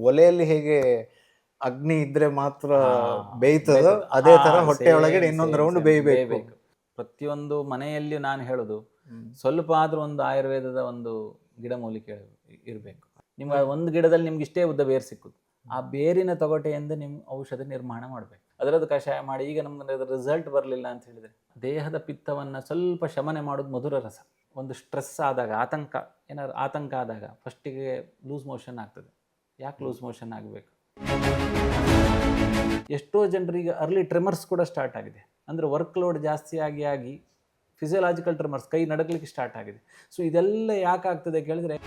ಒಲೆಯಲ್ಲಿ ಹೇಗೆ ಅಗ್ನಿ ಇದ್ರೆ ಮಾತ್ರ ಬೇಯ್ತದೋ ಬೇಯ್ತದೆ. ಅದೇ ತರ ಹಾ, ಹೊಟ್ಟೆ ಒಳಗಡೆ same, ಇನ್ನೊಂದು same, ರೌಂಡ್ same. ಬೇಯಬೇಕು. ಬೇಯ್ಬೇಕು. ಪ್ರತಿಯೊಂದು ಮನೆಯಲ್ಲಿ ನಾನು ಹೇಳೋದು ಸ್ವಲ್ಪ ಆದ್ರೂ ಒಂದು ಆಯುರ್ವೇದದ ಒಂದು ಗಿಡಮೂಲಿಕೆ ಇರಬೇಕು. ನಿಮ್ಗೆ ಒಂದು ಗಿಡದಲ್ಲಿ ನಿಮ್ಗೆ ಇಷ್ಟೇ ಉದ್ದ ಬೇರು ಸಿಕ್ಕುದು, ಆ ಬೇರಿನ ತೊಗಟೆಯಿಂದ ನಿಮ್ಮ ಔಷಧ ನಿರ್ಮಾಣ ಮಾಡಬೇಕು. ಅದರದ್ದು ಕಷಾಯ ಮಾಡಿ ಈಗ ನಮ್ಗೆ ರಿಸಲ್ಟ್ ಬರಲಿಲ್ಲ ಅಂತ ಹೇಳಿದ್ರೆ ದೇಹದ ಪಿತ್ತವನ್ನು ಸ್ವಲ್ಪ ಶಮನೆ ಮಾಡೋದು ಮಧುರ ರಸ. ಒಂದು ಸ್ಟ್ರೆಸ್ ಆದಾಗ, ಏನಾದ್ರು ಆತಂಕ ಆದಾಗ ಫಸ್ಟಿಗೆ ಲೂಸ್ ಮೋಷನ್ ಆಗ್ತದೆ. ಯಾಕೆ ಲೂಸ್ ಮೋಷನ್ ಆಗಬೇಕು? ಎಷ್ಟೋ ಜನರಿಗೆ ಅರ್ಲಿ ಟ್ರೆಮರ್ಸ್ ಕೂಡ ಸ್ಟಾರ್ಟ್ ಆಗಿದೆ. ಅಂದರೆ ವರ್ಕ್ ಲೋಡ್ ಜಾಸ್ತಿ ಆಗಿ ಫಿಸಿಯಲಾಜಿಕಲ್ ಟ್ರೆಮರ್ಸ್, ಕೈ ನಡಗಲಿಕ್ಕೆ ಸ್ಟಾರ್ಟ್ ಆಗಿದೆ. ಸೊ ಇದೆಲ್ಲ ಯಾಕೆ ಆಗ್ತದೆ ಕೇಳಿದ್ರೆ,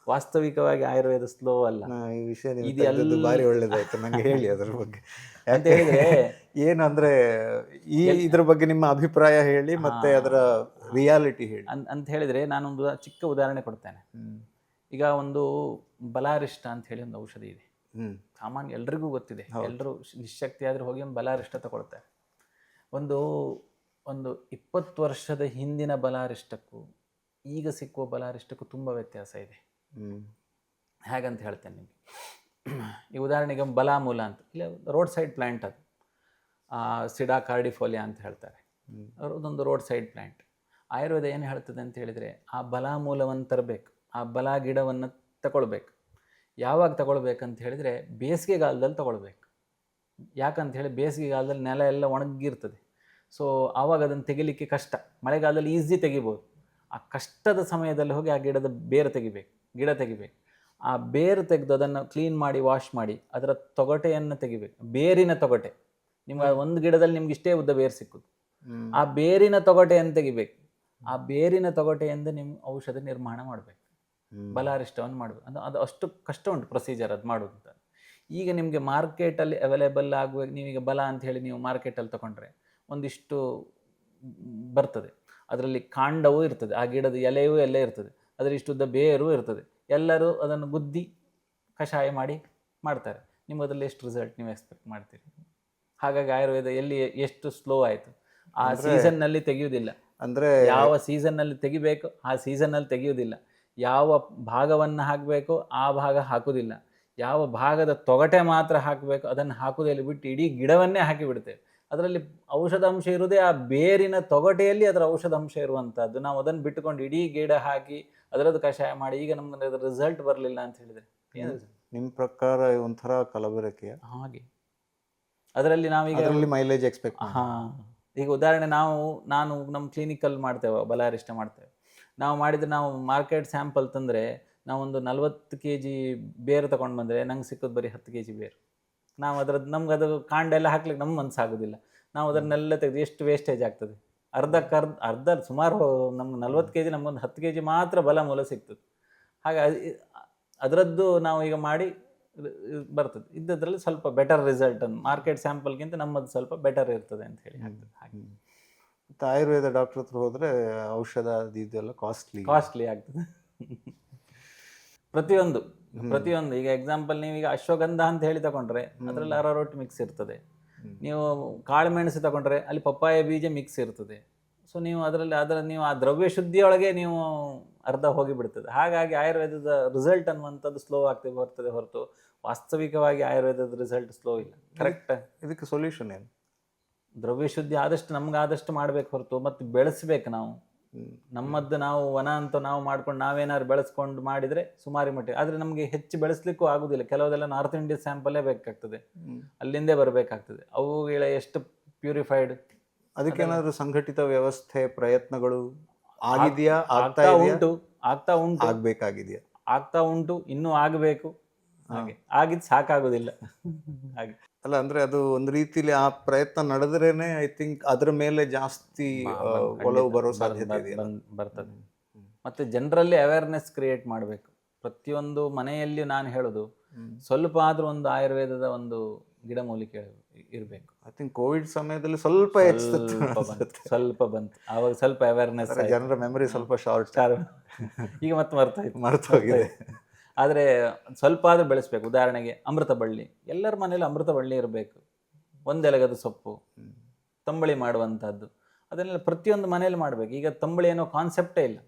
ವಾಸ್ತವಿಕವಾಗಿ ಆಯುರ್ವೇದ ಸ್ಲೋ ಅಲ್ಲ. ಈ ವಿಷಯ ನೀವು ಭಾರಿ ಒಳ್ಳೇದಾಯ್ತು, ನಂಗೆ ಹೇಳಿ ಅದ್ರ ಬಗ್ಗೆ. ಅಂತ ಹೇಳಿದ್ರೆ ಏನು ಅಂದ್ರೆ ಇದ್ರ ಬಗ್ಗೆ ನಿಮ್ಮ ಅಭಿಪ್ರಾಯ ಹೇಳಿ, ಮತ್ತೆ ಅದರ ರಿಯಾಲಿಟಿ ಹೇಳಿ. ಅಂತ ಹೇಳಿದ್ರೆ ನಾನೊಂದು ಚಿಕ್ಕ ಉದಾಹರಣೆ ಕೊಡ್ತೇನೆ. ಈಗ ಒಂದು ಬಲಾರಿಷ್ಟ ಅಂತ ಹೇಳಿ ಒಂದು ಔಷಧಿ ಇದೆ. ಸಾಮಾನ್ಯ ಎಲ್ರಿಗೂ ಗೊತ್ತಿದೆ. ಎಲ್ಲರೂ ನಿಶಕ್ತಿ ಆದ್ರೆ ಹೋಗಿ ಒಂದು ಬಲಾರಿಷ್ಟ ತಗೊಳ್ತಾರೆ. ಒಂದು 20 ವರ್ಷದ ಹಿಂದಿನ ಬಲಾರಿಷ್ಟಕ್ಕೂ ಈಗ ಸಿಕ್ಕುವ ಬಲಾರಿಷ್ಟಕ್ಕೂ ತುಂಬ ವ್ಯತ್ಯಾಸ ಇದೆ. ಹೇಗಂತ ಹೇಳ್ತೇನೆ ನಿಮಗೆ. ಈ ಉದಾಹರಣೆಗೆ ಬಲಾಮೂಲ ಅಂತ, ಇಲ್ಲ ರೋಡ್ ಸೈಡ್ ಪ್ಲ್ಯಾಂಟ್, ಅದು ಸಿಡಾ ಕಾರ್ಡಿಫೋಲಿಯಾ ಅಂತ ಹೇಳ್ತಾರೆ. ಅದೊಂದು ರೋಡ್ ಸೈಡ್ ಪ್ಲ್ಯಾಂಟ್. ಆಯುರ್ವೇದ ಏನು ಹೇಳ್ತದೆ ಅಂತ ಹೇಳಿದರೆ, ಆ ಬಲಾಮೂಲವನ್ನು ತರಬೇಕು, ಆ ಬಲ ಗಿಡವನ್ನು ತಗೊಳ್ಬೇಕು. ಯಾವಾಗ ತಗೊಳ್ಬೇಕಂತ ಹೇಳಿದರೆ ಬೇಸಿಗೆಗಾಲದಲ್ಲಿ ತಗೊಳ್ಬೇಕು. ಯಾಕಂತ ಹೇಳಿ ಬೇಸಿಗೆಗಾಲದಲ್ಲಿ ನೆಲ ಎಲ್ಲ ಒಣಗಿರ್ತದೆ. ಸೊ ಆವಾಗ ಅದನ್ನು ತೆಗಿಲಿಕ್ಕೆ ಕಷ್ಟ. ಮಳೆಗಾಲದಲ್ಲಿ ಈಸಿ ತೆಗಿಬೋದು. ಆ ಕಷ್ಟದ ಸಮಯದಲ್ಲಿ ಹೋಗಿ ಆ ಗಿಡದ ಬೇರು ತೆಗಿಬೇಕು, ಗಿಡ ತೆಗಿಬೇಕು. ಆ ಬೇರು ತೆಗೆದು ಅದನ್ನು ಕ್ಲೀನ್ ಮಾಡಿ ವಾಶ್ ಮಾಡಿ ಅದರ ತೊಗಟೆಯನ್ನು ತೆಗಿಬೇಕು. ಬೇರಿನ ತೊಗಟೆ. ನಿಮ್ಗೆ ಒಂದು ಗಿಡದಲ್ಲಿ ನಿಮ್ಗೆ ಇಷ್ಟೇ ಉದ್ದ ಬೇರು ಸಿಕ್ಕುದು, ಆ ಬೇರಿನ ತೊಗಟೆಯನ್ನು ತೆಗಿಬೇಕು. ಆ ಬೇರಿನ ತೊಗಟೆಯಿಂದ ನಿಮ್ಮ ಔಷಧ ನಿರ್ಮಾಣ ಮಾಡಬೇಕು, ಬಲಾರಿಷ್ಟವನ್ನು ಮಾಡಬೇಕು. ಅದು ಅಷ್ಟು ಕಷ್ಟ ಉಂಟು ಪ್ರೊಸೀಜರ್ ಅದು ಮಾಡೋದು ಅಂತ. ಈಗ ನಿಮಗೆ ಮಾರ್ಕೆಟಲ್ಲಿ ಅವೈಲೇಬಲ್ ಆಗುವ, ನೀವೀಗ ಬಲ ಅಂತ ಹೇಳಿ ನೀವು ಮಾರ್ಕೆಟಲ್ಲಿ ತಗೊಂಡ್ರೆ ಒಂದಿಷ್ಟು ಬರ್ತದೆ. ಅದರಲ್ಲಿ ಕಾಂಡವೂ ಇರ್ತದೆ, ಆ ಗಿಡದ ಎಲೆಯೂ ಎಲ್ಲ ಇರ್ತದೆ, ಅದರ ಇಷ್ಟುದ್ದ ಬೇರು ಇರ್ತದೆ. ಎಲ್ಲರೂ ಅದನ್ನು ಗುದ್ದಿ ಕಷಾಯ ಮಾಡಿ ಮಾಡ್ತಾರೆ. ನೀವು ಅದರಲ್ಲಿ ಎಷ್ಟು ರಿಸಲ್ಟ್ ನೀವು ಎಕ್ಸ್ಪೆಕ್ಟ್ ಮಾಡ್ತೀರಿ? ಹಾಗಾಗಿ ಆಯುರ್ವೇದ ಎಲ್ಲಿ ಎಷ್ಟು ಸ್ಲೋ ಆಯಿತು. ಆ ಸೀಸನ್ನಲ್ಲಿ ತೆಗೆಯುವುದಿಲ್ಲ. ಅಂದರೆ ಯಾವ ಸೀಸನ್ನಲ್ಲಿ ತೆಗಿಬೇಕು ಆ ಸೀಸನ್ನಲ್ಲಿ ತೆಗೆಯುವುದಿಲ್ಲ. ಯಾವ ಭಾಗವನ್ನು ಹಾಕಬೇಕು ಆ ಭಾಗ ಹಾಕುವುದಿಲ್ಲ. ಯಾವ ಭಾಗದ ತೊಗಟೆ ಮಾತ್ರ ಹಾಕಬೇಕು ಅದನ್ನು ಹಾಕುವುದಲ್ಲಿ ಬಿಟ್ಟು ಇಡೀ ಗಿಡವನ್ನೇ ಹಾಕಿಬಿಡ್ತೇವೆ. ಅದರಲ್ಲಿ ಔಷಧಾಂಶ ಇರುವುದೇ ಆ ಬೇರಿನ ತೊಗಟೆಯಲ್ಲಿ ಅದರ ಔಷಧಾಂಶ ಇರುವಂಥದ್ದು. ನಾವು ಅದನ್ನು ಬಿಟ್ಟುಕೊಂಡು ಇಡೀ ಗಿಡ ಹಾಕಿ ಅದರದ್ದು ಕಷಾಯ ಮಾಡಿ ಈಗ ನಮ್ಗೆ ಅದರ ರಿಸಲ್ಟ್ ಬರಲಿಲ್ಲ ಅಂತ ಹೇಳಿದರೆ ನಿಮ್ಮ ಪ್ರಕಾರ ಒಂಥರ ಕಲಬೆರಕೆಯ ಹಾಗೆ. ಅದರಲ್ಲಿ ನಾವೀಗ ಮೈಲೇಜ್ ಎಕ್ಸ್ಪೆಕ್ಟ್. ಈಗ ಉದಾಹರಣೆ ನಾನು ನಮ್ಮ ಕ್ಲಿನಿಕಲ್ಲಿ ಮಾಡ್ತೇವೆ, ಬಲಾರಿಷ್ಟ ಮಾಡ್ತೇವೆ. ನಾವು ಮಾಡಿದರೆ ನಾವು ಮಾರ್ಕೆಟ್ ಸ್ಯಾಂಪಲ್ ತಂದರೆ ನಾವೊಂದು 40 kg ಬೇರು ತೊಗೊಂಡು ಬಂದರೆ ನಂಗೆ ಸಿಕ್ಕೋದು ಬರೀ 10 kg ಬೇರು. ನಾವು ನಮ್ಗೆ ಅದು ಕಾಂಡ ಎಲ್ಲ ಹಾಕ್ಲಿಕ್ಕೆ ನಮ್ಮ ಮನಸ್ಸಾಗೋದಿಲ್ಲ. ನಾವು ಅದನ್ನೆಲ್ಲ ತೆಗೆದು ಎಷ್ಟು ವೇಸ್ಟೇಜ್ ಆಗ್ತದೆ. ಅರ್ಧ ಸುಮಾರು ನಮ್ಗೆ 40 kg, ನಮಗೊಂದು 10 kg ಮಾತ್ರ ಬಲ ಮೂಲ ಸಿಗ್ತದೆ. ಹಾಗಾಗಿ ಅದರದ್ದು ನಾವು ಈಗ ಮಾಡಿ ಬರ್ತದೆ. ಇದ್ದದ್ರಲ್ಲಿ ಸ್ವಲ್ಪ ಬೆಟರ್ ರಿಸಲ್ಟ್ ಅನ್ನು ಮಾರ್ಕೆಟ್ ಸ್ಯಾಂಪಲ್ಗಿಂತ ನಮ್ಮದು ಸ್ವಲ್ಪ ಬೆಟರ್ ಇರ್ತದೆ ಅಂತ ಹೇಳಿ ಆಗ್ತದೆ. ಹಾಗೆ ಮತ್ತು ಆಯುರ್ವೇದ ಡಾಕ್ಟರ್ ಹತ್ರ ಹೋದರೆ ಔಷಧ ಇದೆಲ್ಲ ಕಾಸ್ಟ್ಲಿ ಆಗ್ತದೆ. ಪ್ರತಿಯೊಂದು ಈಗ ಎಕ್ಸಾಂಪಲ್ ನೀವೀಗ ಅಶ್ವಗಂಧ ಅಂತ ಹೇಳಿ ತಗೊಂಡ್ರೆ ಅದರಲ್ಲಿ ಅರಾರೋಟ್ ಮಿಕ್ಸ್ ಇರ್ತದೆ. ನೀವು ಕಾಳುಮೆಣಸು ತಗೊಂಡ್ರೆ ಅಲ್ಲಿ ಪಪ್ಪಾಯ ಬೀಜ ಮಿಕ್ಸ್ ಇರ್ತದೆ. ಸೊ ನೀವು ನೀವು ಆ ದ್ರವ್ಯ ಶುದ್ಧಿಯೊಳಗೆ ನೀವು ಅರ್ಧ ಹೋಗಿಬಿಡ್ತದೆ. ಹಾಗಾಗಿ ಆಯುರ್ವೇದದ ರಿಸಲ್ಟ್ ಅನ್ನುವಂಥದ್ದು ಸ್ಲೋ ಆಗ್ತದೆ ಬರ್ತದೆ ಹೊರತು ವಾಸ್ತವಿಕವಾಗಿ ಆಯುರ್ವೇದದ ರಿಸಲ್ಟ್ ಸ್ಲೋ ಇಲ್ಲ. ಕರೆಕ್ಟ್. ಇದಕ್ಕೆ ಸೊಲ್ಯೂಷನ್ ಏನು? ದ್ರವ್ಯ ಶುದ್ಧಿ ಆದಷ್ಟು ನಮ್ಗಾದಷ್ಟು ಮಾಡಬೇಕು ಹೊರತು ಮತ್ತು ಬೆಳೆಸ್ಬೇಕು. ನಮ್ಮದ್ದು ನಾವು ವನ ಅಂತ ನಾವು ಮಾಡ್ಕೊಂಡು ನಾವೇನಾದ್ರು ಬೆಳೆಸ್ಕೊಂಡು ಮಾಡಿದರೆ ಸುಮಾರು ಮಟ್ಟಿಗೆ. ಆದರೆ ನಮಗೆ ಹೆಚ್ಚು ಬೆಳೆಸ್ಲಿಕ್ಕೂ ಆಗೋದಿಲ್ಲ. ಕೆಲವುದೆಲ್ಲ ನಾರ್ತ್ ಇಂಡಿಯಾ ಸ್ಯಾಂಪಲ್ಲೇ ಬೇಕಾಗ್ತದೆ, ಅಲ್ಲಿಂದೇ ಬರಬೇಕಾಗ್ತದೆ. ಅವುಗಳ ಎಷ್ಟು ಪ್ಯೂರಿಫೈಡ್. ಅದಕ್ಕೇನಾದರೂ ಸಂಘಟಿತ ವ್ಯವಸ್ಥೆ ಪ್ರಯತ್ನಗಳು ಆಗಿದೆಯಾ? ಆಗ್ತಾ ಉಂಟು, ಆಗಬೇಕಾಗಿದೆಯಾ? ಆಗ್ತಾ ಉಂಟು, ಇನ್ನೂ ಆಗಬೇಕು. ಹಾಗೆ ಆಗಿದ್ದು ಸಾಕಾಗೋದಿಲ್ಲ. ಹಾಗೆ ಅಲ್ಲ, ಅಂದ್ರೆ ಅದು ಒಂದು ರೀತಿಲಿ ಆ ಪ್ರಯತ್ನ ನಡೆದ್ರೇನೆ ಐ ಥಿಂಕ್ ಅದ್ರ ಮೇಲೆ ಜಾಸ್ತಿ ಒಲವು ಬರೋ ಸಾಧ್ಯತೆ ಇದೆ, ಬರ್ತದೆ. ಮತ್ತೆ ಜನರಲ್ಲಿ ಅವೇರ್ನೆಸ್ ಕ್ರಿಯೇಟ್ ಮಾಡಬೇಕು. ಪ್ರತಿಯೊಂದು ಮನೆಯಲ್ಲಿ ನಾನು ಹೇಳೋದು ಸ್ವಲ್ಪ ಆದ್ರೂ ಒಂದು ಆಯುರ್ವೇದದ ಒಂದು ಗಿಡಮೂಲಿಕೆ ಇರಬೇಕು. ಐ ಥಿಂಕ್ ಕೋವಿಡ್ ಸಮಯದಲ್ಲಿ ಸ್ವಲ್ಪ ಬಂತು. ಆವಾಗ ಸ್ವಲ್ಪ ಅವೇರ್ನೆಸ್, ಜನರ ಮೆಮರಿ ಸ್ವಲ್ಪ ಶಾರ್ಟ್. ಈಗ ಮತ್ತೆ ಮರ್ತೋಗಿದೆ. ಆದರೆ ಸ್ವಲ್ಪ ಆದರೂ ಬೆಳೆಸ್ಬೇಕು. ಉದಾಹರಣೆಗೆ ಅಮೃತ ಬಳ್ಳಿ, ಎಲ್ಲರ ಮನೇಲಿ ಅಮೃತ ಬಳ್ಳಿ ಇರಬೇಕು. ಒಂದೆಲಗದ ಸೊಪ್ಪು, ತಂಬಳಿ ಮಾಡುವಂಥದ್ದು, ಅದನ್ನೆಲ್ಲ ಪ್ರತಿಯೊಂದು ಮನೇಲಿ ಮಾಡಬೇಕು. ಈಗ ತಂಬಳಿ ಅನ್ನೋ ಕಾನ್ಸೆಪ್ಟೇ ಇಲ್ಲ.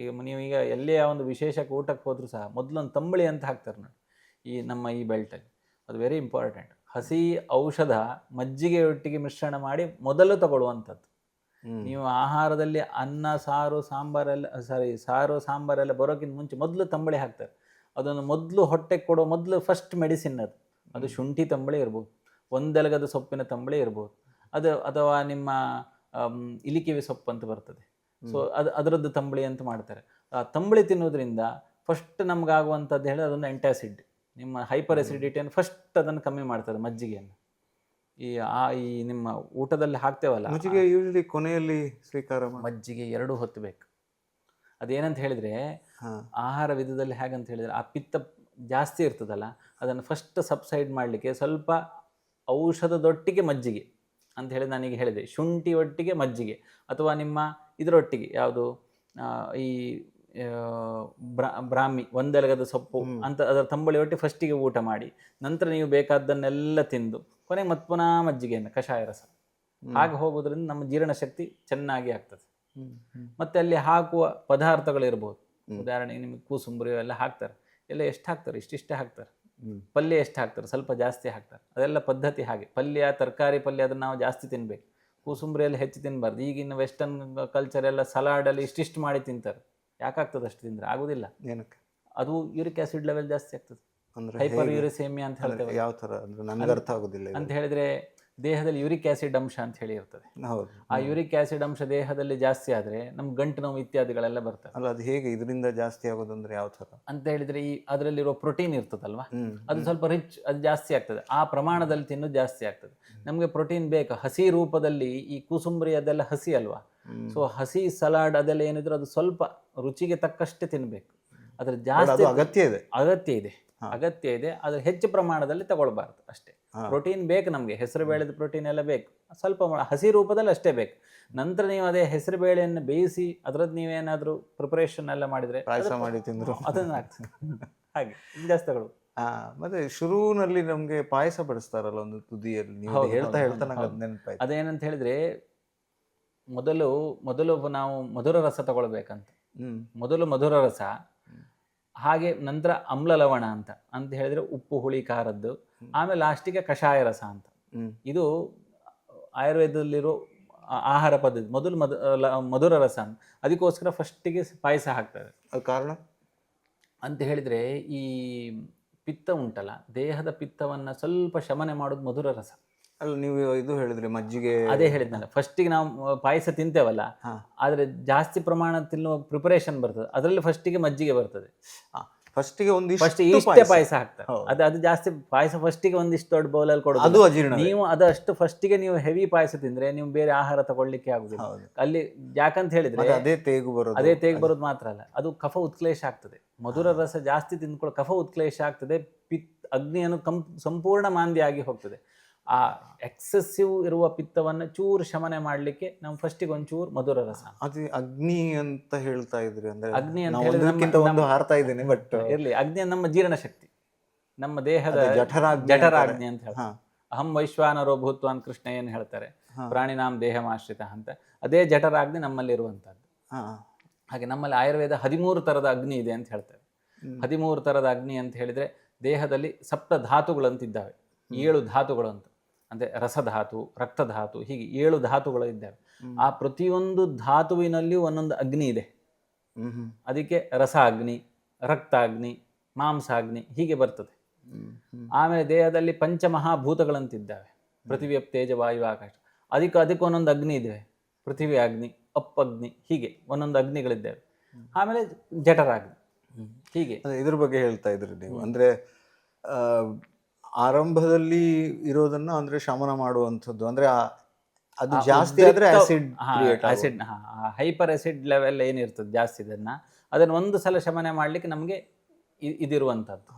ಈಗ ನೀವೀಗ ಎಲ್ಲೇ ಒಂದು ವಿಶೇಷಕ್ಕೆ ಊಟಕ್ಕೆ ಹೋದರೂ ಸಹ ಮೊದಲೊಂದು ತಂಬಳಿ ಅಂತ ಹಾಕ್ತಾರೆ ನೋಡಿ ನಮ್ಮ ಈ ಬೆಲ್ಟಲ್ಲಿ. ಅದು ವೆರಿ ಇಂಪಾರ್ಟೆಂಟ್. ಹಸಿ ಔಷಧ ಮಜ್ಜಿಗೆಯೊಟ್ಟಿಗೆ ಮಿಶ್ರಣ ಮಾಡಿ ಮೊದಲು ತಗೊಳ್ಳುವಂಥದ್ದು. ನೀವು ಆಹಾರದಲ್ಲಿ ಅನ್ನ ಸಾರು ಸಾಂಬಾರೆಲ್ಲ ಬರೋಕ್ಕಿಂತ ಮುಂಚೆ ಮೊದಲು ತಂಬಳಿ ಹಾಕ್ತಾರೆ. ಅದನ್ನು ಮೊದಲು ಹೊಟ್ಟೆಗೆ ಕೊಡೋ ಮೊದಲು ಫಸ್ಟ್ ಮೆಡಿಸಿನ್ ಅದು ಶುಂಠಿ ತಂಬಳಿ ಇರ್ಬೋದು, ಒಂದೆಲಗದ ಸೊಪ್ಪಿನ ತಂಬಳಿ ಇರ್ಬೋದು, ಅಥವಾ ನಿಮ್ಮ ಇಲಿಕಿವಿ ಸೊಪ್ಪು ಅಂತ ಬರ್ತದೆ, ಸೊ ಅದರದ್ದು ತಂಬಳಿ ಅಂತ ಮಾಡ್ತಾರೆ. ಆ ತಂಬಳಿ ತಿನ್ನೋದ್ರಿಂದ ಫಸ್ಟ್ ನಮಗಾಗುವಂಥದ್ದು ಹೇಳಿದ್ರೆ ಅದೊಂದು ಎಂಟಾಸಿಡ್, ನಿಮ್ಮ ಹೈಪರ್ ಎಸಿಡಿಟಿಯನ್ನು ಫಸ್ಟ್ ಅದನ್ನು ಕಮ್ಮಿ ಮಾಡ್ತದೆ ಮಜ್ಜಿಗೆಯನ್ನು. ಈ ನಿಮ್ಮ ಊಟದಲ್ಲಿ ಹಾಕ್ತೇವಲ್ಲ ಮಜ್ಜಿಗೆ ಯೂಶಲಿ ಕೊನೆಯಲ್ಲಿ ಸ್ವೀಕಾರ ಮಜ್ಜಿಗೆ 2 ಹೊತ್ತು ಬೇಕು. ಅದೇನಂತ ಹೇಳಿದ್ರೆ ಆಹಾರ ವಿಧದಲ್ಲಿ ಹೇಗಂತ ಹೇಳಿದ್ರೆ ಆ ಪಿತ್ತ ಜಾಸ್ತಿ ಇರ್ತದಲ್ಲ ಅದನ್ನು ಫಸ್ಟ್ ಸಬ್ಸೈಡ್ ಮಾಡಲಿಕ್ಕೆ ಸ್ವಲ್ಪ ಔಷಧದೊಟ್ಟಿಗೆ ಮಜ್ಜಿಗೆ ಅಂತ ಹೇಳಿ ನಾನೀಗ ಹೇಳಿದೆ. ಶುಂಠಿ ಒಟ್ಟಿಗೆ ಮಜ್ಜಿಗೆ, ಅಥವಾ ನಿಮ್ಮ ಇದರೊಟ್ಟಿಗೆ ಯಾವುದು ಈ ಬ್ರಾಹ್ಮಿ ಒಂದೆಲಗದ ಸೊಪ್ಪು ಅಂತ ಅದರ ತಂಬಳಿ ಒಟ್ಟಿಗೆ ಫಸ್ಟಿಗೆ ಊಟ ಮಾಡಿ, ನಂತರ ನೀವು ಬೇಕಾದ್ದನ್ನೆಲ್ಲ ತಿಂದು ಕೊನೆಗೆ ಮತ್ತೆ ಪುನಃ ಮಜ್ಜಿಗೆಯನ್ನು ಕಷಾಯ ರಸ ಹಾಗೆ ಹೋಗೋದ್ರಿಂದ ನಮ್ಮ ಜೀರ್ಣಶಕ್ತಿ ಚೆನ್ನಾಗಿ ಆಗ್ತದೆ. ಮತ್ತೆ ಅಲ್ಲಿ ಹಾಕುವ ಪದಾರ್ಥಗಳಿರ್ಬೋದು, ಉದಾಹರಣೆಗೆ ನಿಮಗೆ ಕೂಸುಂಬರಿ ಎಲ್ಲ ಹಾಕ್ತಾರೆ, ಎಲ್ಲ ಎಷ್ಟು ಹಾಕ್ತಾರೆ, ಇಷ್ಟಿಷ್ಟೇ ಹಾಕ್ತಾರೆ. ಪಲ್ಯ ಎಷ್ಟು ಹಾಕ್ತಾರೆ, ಸ್ವಲ್ಪ ಜಾಸ್ತಿ ಹಾಕ್ತಾರೆ. ಅದೆಲ್ಲ ಪದ್ಧತಿ ಹಾಗೆ. ಪಲ್ಯ ತರಕಾರಿ ಪಲ್ಯ ಅದನ್ನು ನಾವು ಜಾಸ್ತಿ ತಿನ್ನಬೇಕು, ಕೂಸುಂಬರಿಯಲ್ಲಿ ಹೆಚ್ಚು ತಿನ್ನಬಾರ್ದು. ಈಗಿನ ವೆಸ್ಟರ್ನ್ ಕಲ್ಚರ್ ಎಲ್ಲ ಸಲಾಡಲ್ಲಿ ಇಷ್ಟಿಷ್ಟು ಮಾಡಿ ತಿಂತಾರೆ. ಯಾಕಾಗ್ತದೆ ಅಷ್ಟು ತಿಂದರೆ? ಆಗೋದಿಲ್ಲ. ಏನಕ್ಕೆ? ಅದು ಯೂರಿಕ್ ಆಸಿಡ್ ಲೆವೆಲ್ ಜಾಸ್ತಿ ಆಗ್ತದೆ, ಹೈಪರ್ ಯೂರಿಸೇಮಿಯಾ ಅಂತ ಹೇಳ್ತೇವೆ. ಯಾವ ಥರ ಅಂದರೆ ನನಗೆ ಅರ್ಥ ಆಗೋದಿಲ್ಲ ಅಂತ ಹೇಳಿದರೆ ದೇಹದಲ್ಲಿ ಯೂರಿಕ್ ಆಸಿಡ್ ಅಂಶ ಅಂತ ಹೇಳಿ ಇರ್ತದೆ. ಆ ಯೂರಿಕ್ ಆಸಿಡ್ ಅಂಶ ದೇಹದಲ್ಲಿ ಜಾಸ್ತಿ ಆದರೆ ನಮ್ಗೆ ಗಂಟು ನೋವು ಇತ್ಯಾದಿಗಳೆಲ್ಲ ಬರ್ತವೆ. ಅಲ್ಲ, ಅದು ಹೇಗೆ ಇದರಿಂದ ಜಾಸ್ತಿ ಆಗೋದಂದ್ರೆ ಯಾವ ಥರ ಅಂತ ಹೇಳಿದರೆ ಅದರಲ್ಲಿರೋ ಪ್ರೋಟೀನ್ ಇರ್ತದಲ್ವಾ, ಅದು ಸ್ವಲ್ಪ ರಿಚ್, ಅದು ಜಾಸ್ತಿ ಆಗ್ತದೆ. ಆ ಪ್ರಮಾಣದಲ್ಲಿ ತಿನ್ನೋದು ಜಾಸ್ತಿ ಆಗ್ತದೆ. ನಮಗೆ ಪ್ರೋಟೀನ್ ಬೇಕು ಹಸಿ ರೂಪದಲ್ಲಿ. ಈ ಕೂಸುಂಬರಿ ಅದೆಲ್ಲ ಹಸಿ ಅಲ್ವಾ, ಸೊ ಹಸಿ ಸಲಾಡ್ ಅದೆಲ್ಲ ಏನಿದ್ರು ಅದು ಸ್ವಲ್ಪ ರುಚಿಗೆ ತಕ್ಕಷ್ಟೇ ತಿನ್ನಬೇಕು. ಅದ್ರ ಜಾಸ್ತಿ ಅಗತ್ಯ ಇದೆ, ಅದ್ರ ಹೆಚ್ಚು ಪ್ರಮಾಣದಲ್ಲಿ ತಗೊಳ್ಬಾರ್ದು ಅಷ್ಟೇ. ಪ್ರೋಟೀನ್ ಬೇಕು ನಮಗೆ, ಹೆಸರು ಬೇಳೆದ ಪ್ರೋಟೀನ್ ಎಲ್ಲ ಬೇಕು, ಸ್ವಲ್ಪ ಹಸಿ ರೂಪದಲ್ಲಿ ಅಷ್ಟೇ ಬೇಕು. ನಂತರ ನೀವು ಅದೇ ಹೆಸರು ಬೇಳೆಯನ್ನು ಬೇಯಿಸಿ ಅದರದ್ದು ನೀವೇನಾದರೂ ಪ್ರಿಪರೇಷನ್ ಎಲ್ಲ ಮಾಡಿದರೆ ಪಾಯಸ ಮಾಡಿ ತಿಂದರು ಅದನ್ನು ಆಗ್ತದೆ. ಹಾಗೆ ಜಾಸ್ತಿ ತಗೊಳ್ಳು. ಮತ್ತೆ ಶುರುವಿನಲ್ಲಿ ನಮಗೆ ಪಾಯಸ ಬಡಿಸ್ತಾರಲ್ಲ ಒಂದು ತುದಿಯಲ್ಲಿ, ನೀವು ಹೇಳ್ತಾ ನಂಗೆ ಅದು ನೆನಪಾಯ್ತು. ಅದೇನಂತ ಹೇಳಿದ್ರೆ ಮೊದಲು ನಾವು ಮಧುರ ರಸ ತಗೊಳ್ಬೇಕಂತ. ಮೊದಲು ಮಧುರ ರಸ, ಹಾಗೆ ನಂತರ ಅಮ್ಲ ಲವಣ ಅಂತ ಹೇಳಿದ್ರೆ ಉಪ್ಪು ಹುಳಿ ಖಾರದ್ದು, ಆಮೇಲೆ ಲಾಸ್ಟಿಗೆ ಕಷಾಯ ರಸ ಅಂತ. ಇದು ಆಯುರ್ವೇದದಲ್ಲಿರೋ ಆಹಾರ ಪದ್ಧತಿ. ಮೊದಲು ಮಧುರ ರಸ ಅಂತ, ಅದಕ್ಕೋಸ್ಕರ ಫಸ್ಟಿಗೆ ಪಾಯಸ ಹಾಕ್ತಾರೆ. ಅದು ಕಾರಣ ಅಂತ ಹೇಳಿದರೆ ಈ ಪಿತ್ತ ಉಂಟಲ್ಲ, ದೇಹದ ಪಿತ್ತವನ್ನು ಸ್ವಲ್ಪ ಶಮನೆ ಮಾಡೋದು ಮಧುರ ರಸ. ಅಲ್ಲ, ನೀವು ಇದು ಹೇಳಿದ್ರೆ ಮಜ್ಜಿಗೆ, ಅದೇ ಹೇಳಿದ್ನಲ್ಲ, ಫಸ್ಟಿಗೆ ನಾವು ಪಾಯಸ ತಿಂತೇವಲ್ಲ, ಆದರೆ ಜಾಸ್ತಿ ಪ್ರಮಾಣ ತಿನ್ನುವ ಪ್ರಿಪರೇಷನ್ ಬರ್ತದೆ, ಅದರಲ್ಲಿ ಫಸ್ಟಿಗೆ ಮಜ್ಜಿಗೆ ಬರ್ತದೆ. ಫಸ್ಟಿಗೆ ಇಷ್ಟೇ ಪಾಯಸ ಹಾಕ್ತಾರೆ. ಅದು ಜಾಸ್ತಿ ಪಾಯಸ ಫಸ್ಟಿಗೆ ಒಂದಿಷ್ಟು ದೊಡ್ಡ ಬೌಲಲ್ಲಿ ಕೊಡೋದು, ಅದು ಅಜೀರ್ಣ. ನೀವು ಅದಷ್ಟು ಫಸ್ಟಿಗೆ ನೀವು ಹೆವಿ ಪಾಯಸ ತಿಂದ್ರೆ ನೀವು ಬೇರೆ ಆಹಾರ ತಗೊಳ್ಳಿಕ್ಕೆ ಆಗುದಿಲ್ಲ ಅಲ್ಲಿ. ಯಾಕಂತ ಹೇಳಿದ್ರೆ ಅದೇ ತೇಗು ಬರೋದು ಮಾತ್ರ ಅಲ್ಲ, ಅದು ಕಫ ಉತ್ಕ್ಲೇಶ ಆಗ್ತದೆ. ಮಧುರ ರಸ ಜಾಸ್ತಿ ತಿಂದ್ಕೊಳ್ಳೋ ಕಫ ಉತ್ಕ್ಲೇಶ ಆಗ್ತದೆ, ಅಗ್ನಿಯನ್ನು ಸಂಪೂರ್ಣ ಮಾಂದ್ಯಾಗಿ ಹೋಗ್ತದೆ. ಆ ಎಕ್ಸೆಸಿವ್ ಇರುವ ಪಿತ್ತವನ್ನು ಚೂರು ಶಮನೆ ಮಾಡಲಿಕ್ಕೆ ನಾವು ಫಸ್ಟಿಗೆ ಒಂಚೂರು ಮಧುರ ರಸ. ಅದು ಅಗ್ನಿ ಅಂತ ಹೇಳ್ತಾ ಇದ್ರಿ, ಅಂದ್ರೆ ಅಗ್ನಿ ಅಂತ ಹೇಳಿದ್ರೆ ಹಾರ್ತಾ ಇದ್ದೇನೆ, ಬಟ್ ಇರ್ಲಿ. ಅಗ್ನಿ ನಮ್ಮ ಜೀರ್ಣಶಕ್ತಿ, ನಮ್ಮ ದೇಹದ ಜಠರಾಗ್ನಿ ಅಂತ ಹೇಳ್ತಾರೆ. ಅಹಂ ವೈಶ್ವಾನರೋ ಭೂತ್ವಾನ್ ಕೃಷ್ಣ ಏನು ಹೇಳ್ತಾರೆ, ಪ್ರಾಣಿನಾಂ ದೇಹಮಾಶ್ರಿತ ಅಂತ. ಅದೇ ಜಠರಾಗ್ನಿ ನಮ್ಮಲ್ಲಿ ಇರುವಂತಹದ್ದು. ಹಾಗೆ ನಮ್ಮಲ್ಲಿ ಆಯುರ್ವೇದ 13 ಥರದ ಅಗ್ನಿ ಇದೆ ಅಂತ ಹೇಳ್ತಾರೆ. 13 ಥರದ ಅಗ್ನಿ ಅಂತ ಹೇಳಿದ್ರೆ ದೇಹದಲ್ಲಿ ಸಪ್ತ ಧಾತುಗಳಂತಿದ್ದಾವೆ, 7 ಧಾತುಗಳು ಅಂತ. ಅಂದರೆ ರಸಧಾತು, ರಕ್ತಧಾತು, ಹೀಗೆ 7 ಧಾತುಗಳು ಇದ್ದಾವೆ. ಆ ಪ್ರತಿಯೊಂದು ಧಾತುವಿನಲ್ಲಿಯೂ ಒಂದೊಂದು ಅಗ್ನಿ ಇದೆ. ಅದಕ್ಕೆ ರಸ ಅಗ್ನಿ, ರಕ್ತಾಗ್ನಿ, ಮಾಂಸಾಗ್ನಿ ಹೀಗೆ ಬರ್ತದೆ. ಆಮೇಲೆ ದೇಹದಲ್ಲಿ ಪಂಚಮಹಾಭೂತಗಳಂತಿದ್ದಾವೆ, ಪೃಥ್ವಿ ಅಪ್ ತೇಜ ವಾಯು ಆಕಾಶ. ಅದಕ್ಕೆ ಒಂದೊಂದು ಅಗ್ನಿ ಇದೆ, ಪೃಥ್ವಿ ಅಗ್ನಿ, ಅಪ್ಪಗ್ನಿ, ಹೀಗೆ ಒಂದೊಂದು ಅಗ್ನಿಗಳಿದ್ದಾವೆ. ಆಮೇಲೆ ಜಠರಾಗ್ನಿ, ಹೀಗೆ. ಇದ್ರ ಬಗ್ಗೆ ಹೇಳ್ತಾ ಇದ್ರಿ ನೀವು, ಅಂದರೆ ಆರಂಭದಲ್ಲಿ ಇರೋದನ್ನ ಅಂದ್ರೆ ಶಮನ ಮಾಡುವಂಥದ್ದು, ಅಂದ್ರೆ ಅದು ಜಾಸ್ತಿ ಆದ್ರೆ ಆಸಿಡ್ ಹೈಪರ್ ಆಸಿಡ್ ಲೆವೆಲ್ ಏನಿರ್ತದೆ ಜಾಸ್ತಿ, ಅದನ್ನ ಒಂದು ಸಲ ಶಮನ ಮಾಡ್ಲಿಕ್ಕೆ ನಮಗೆ ಇದಿರುವಂಥದ್ದು.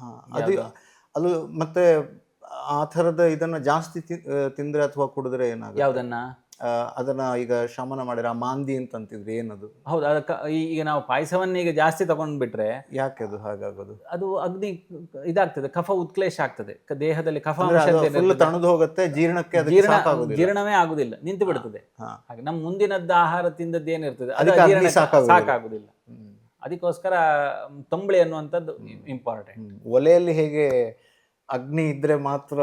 ಅದು ಮತ್ತೆ ಆ ಥರದ ಇದನ್ನ ಜಾಸ್ತಿ ತಿಂದ್ರೆ ಅಥವಾ ಕುಡಿದ್ರೆ ಏನಾಗುತ್ತೆ? ಯಾವುದನ್ನ? ಅದನ್ನ ಈಗ ಶಮನ ಮಾಡಿರ ಮಾಂದಿ ಅಂತ ಅಂತಿದ್ರೆ ಏನದು? ಹೌದು, ಅದಕ್ಕೆ ಈಗ ನಾವು ಪಾಯಸವನ್ನ ಈಗ ಜಾಸ್ತಿ ತಗೊಂಡ್ಬಿಟ್ರೆ ಯಾಕೆ ಅದು ಹಾಗಾಗೋದು? ಅದು ಅಗ್ನಿ ಇದಾಗ್ತದೆ, ಕಫ ಉತ್ಕ್ಲೇಶ ಆಗ್ತದೆ, ದೇಹದಲ್ಲಿ ಕಫ ಫುಲ್ ತಣದು ಹೋಗುತ್ತೆ, ಜೀರ್ಣಕ್ಕೆ ಅದಕ್ಕೆ ಸಾಕಾಗೋದಿಲ್ಲ. ಜೀರ್ಣವೇ ಆಗುದಿಲ್ಲ, ನಿಂತು ಬಿಡ್ತದೆ. ಹಾಗೆ ನಮ್ಮ ಮುಂದಿನದ್ದು ಆಹಾರ ತಿಂದದ್ದು ಏನಿರ್ತದೆ ಅದು ಅದಕ್ಕೆ ಅಗ್ನಿ ಜೀರ್ಣಕ್ಕೆ ಸಾಕಾಗುದಿಲ್ಲ. ಅದಕ್ಕೋಸ್ಕರ ತಂಬಳಿ ಅನ್ನುವಂಥದ್ದು ಇಂಪಾರ್ಟೆಂಟ್. ಒಲೆಯಲ್ಲಿ ಹೇಗೆ ಅಗ್ನಿ ಇದ್ರೆ ಮಾತ್ರ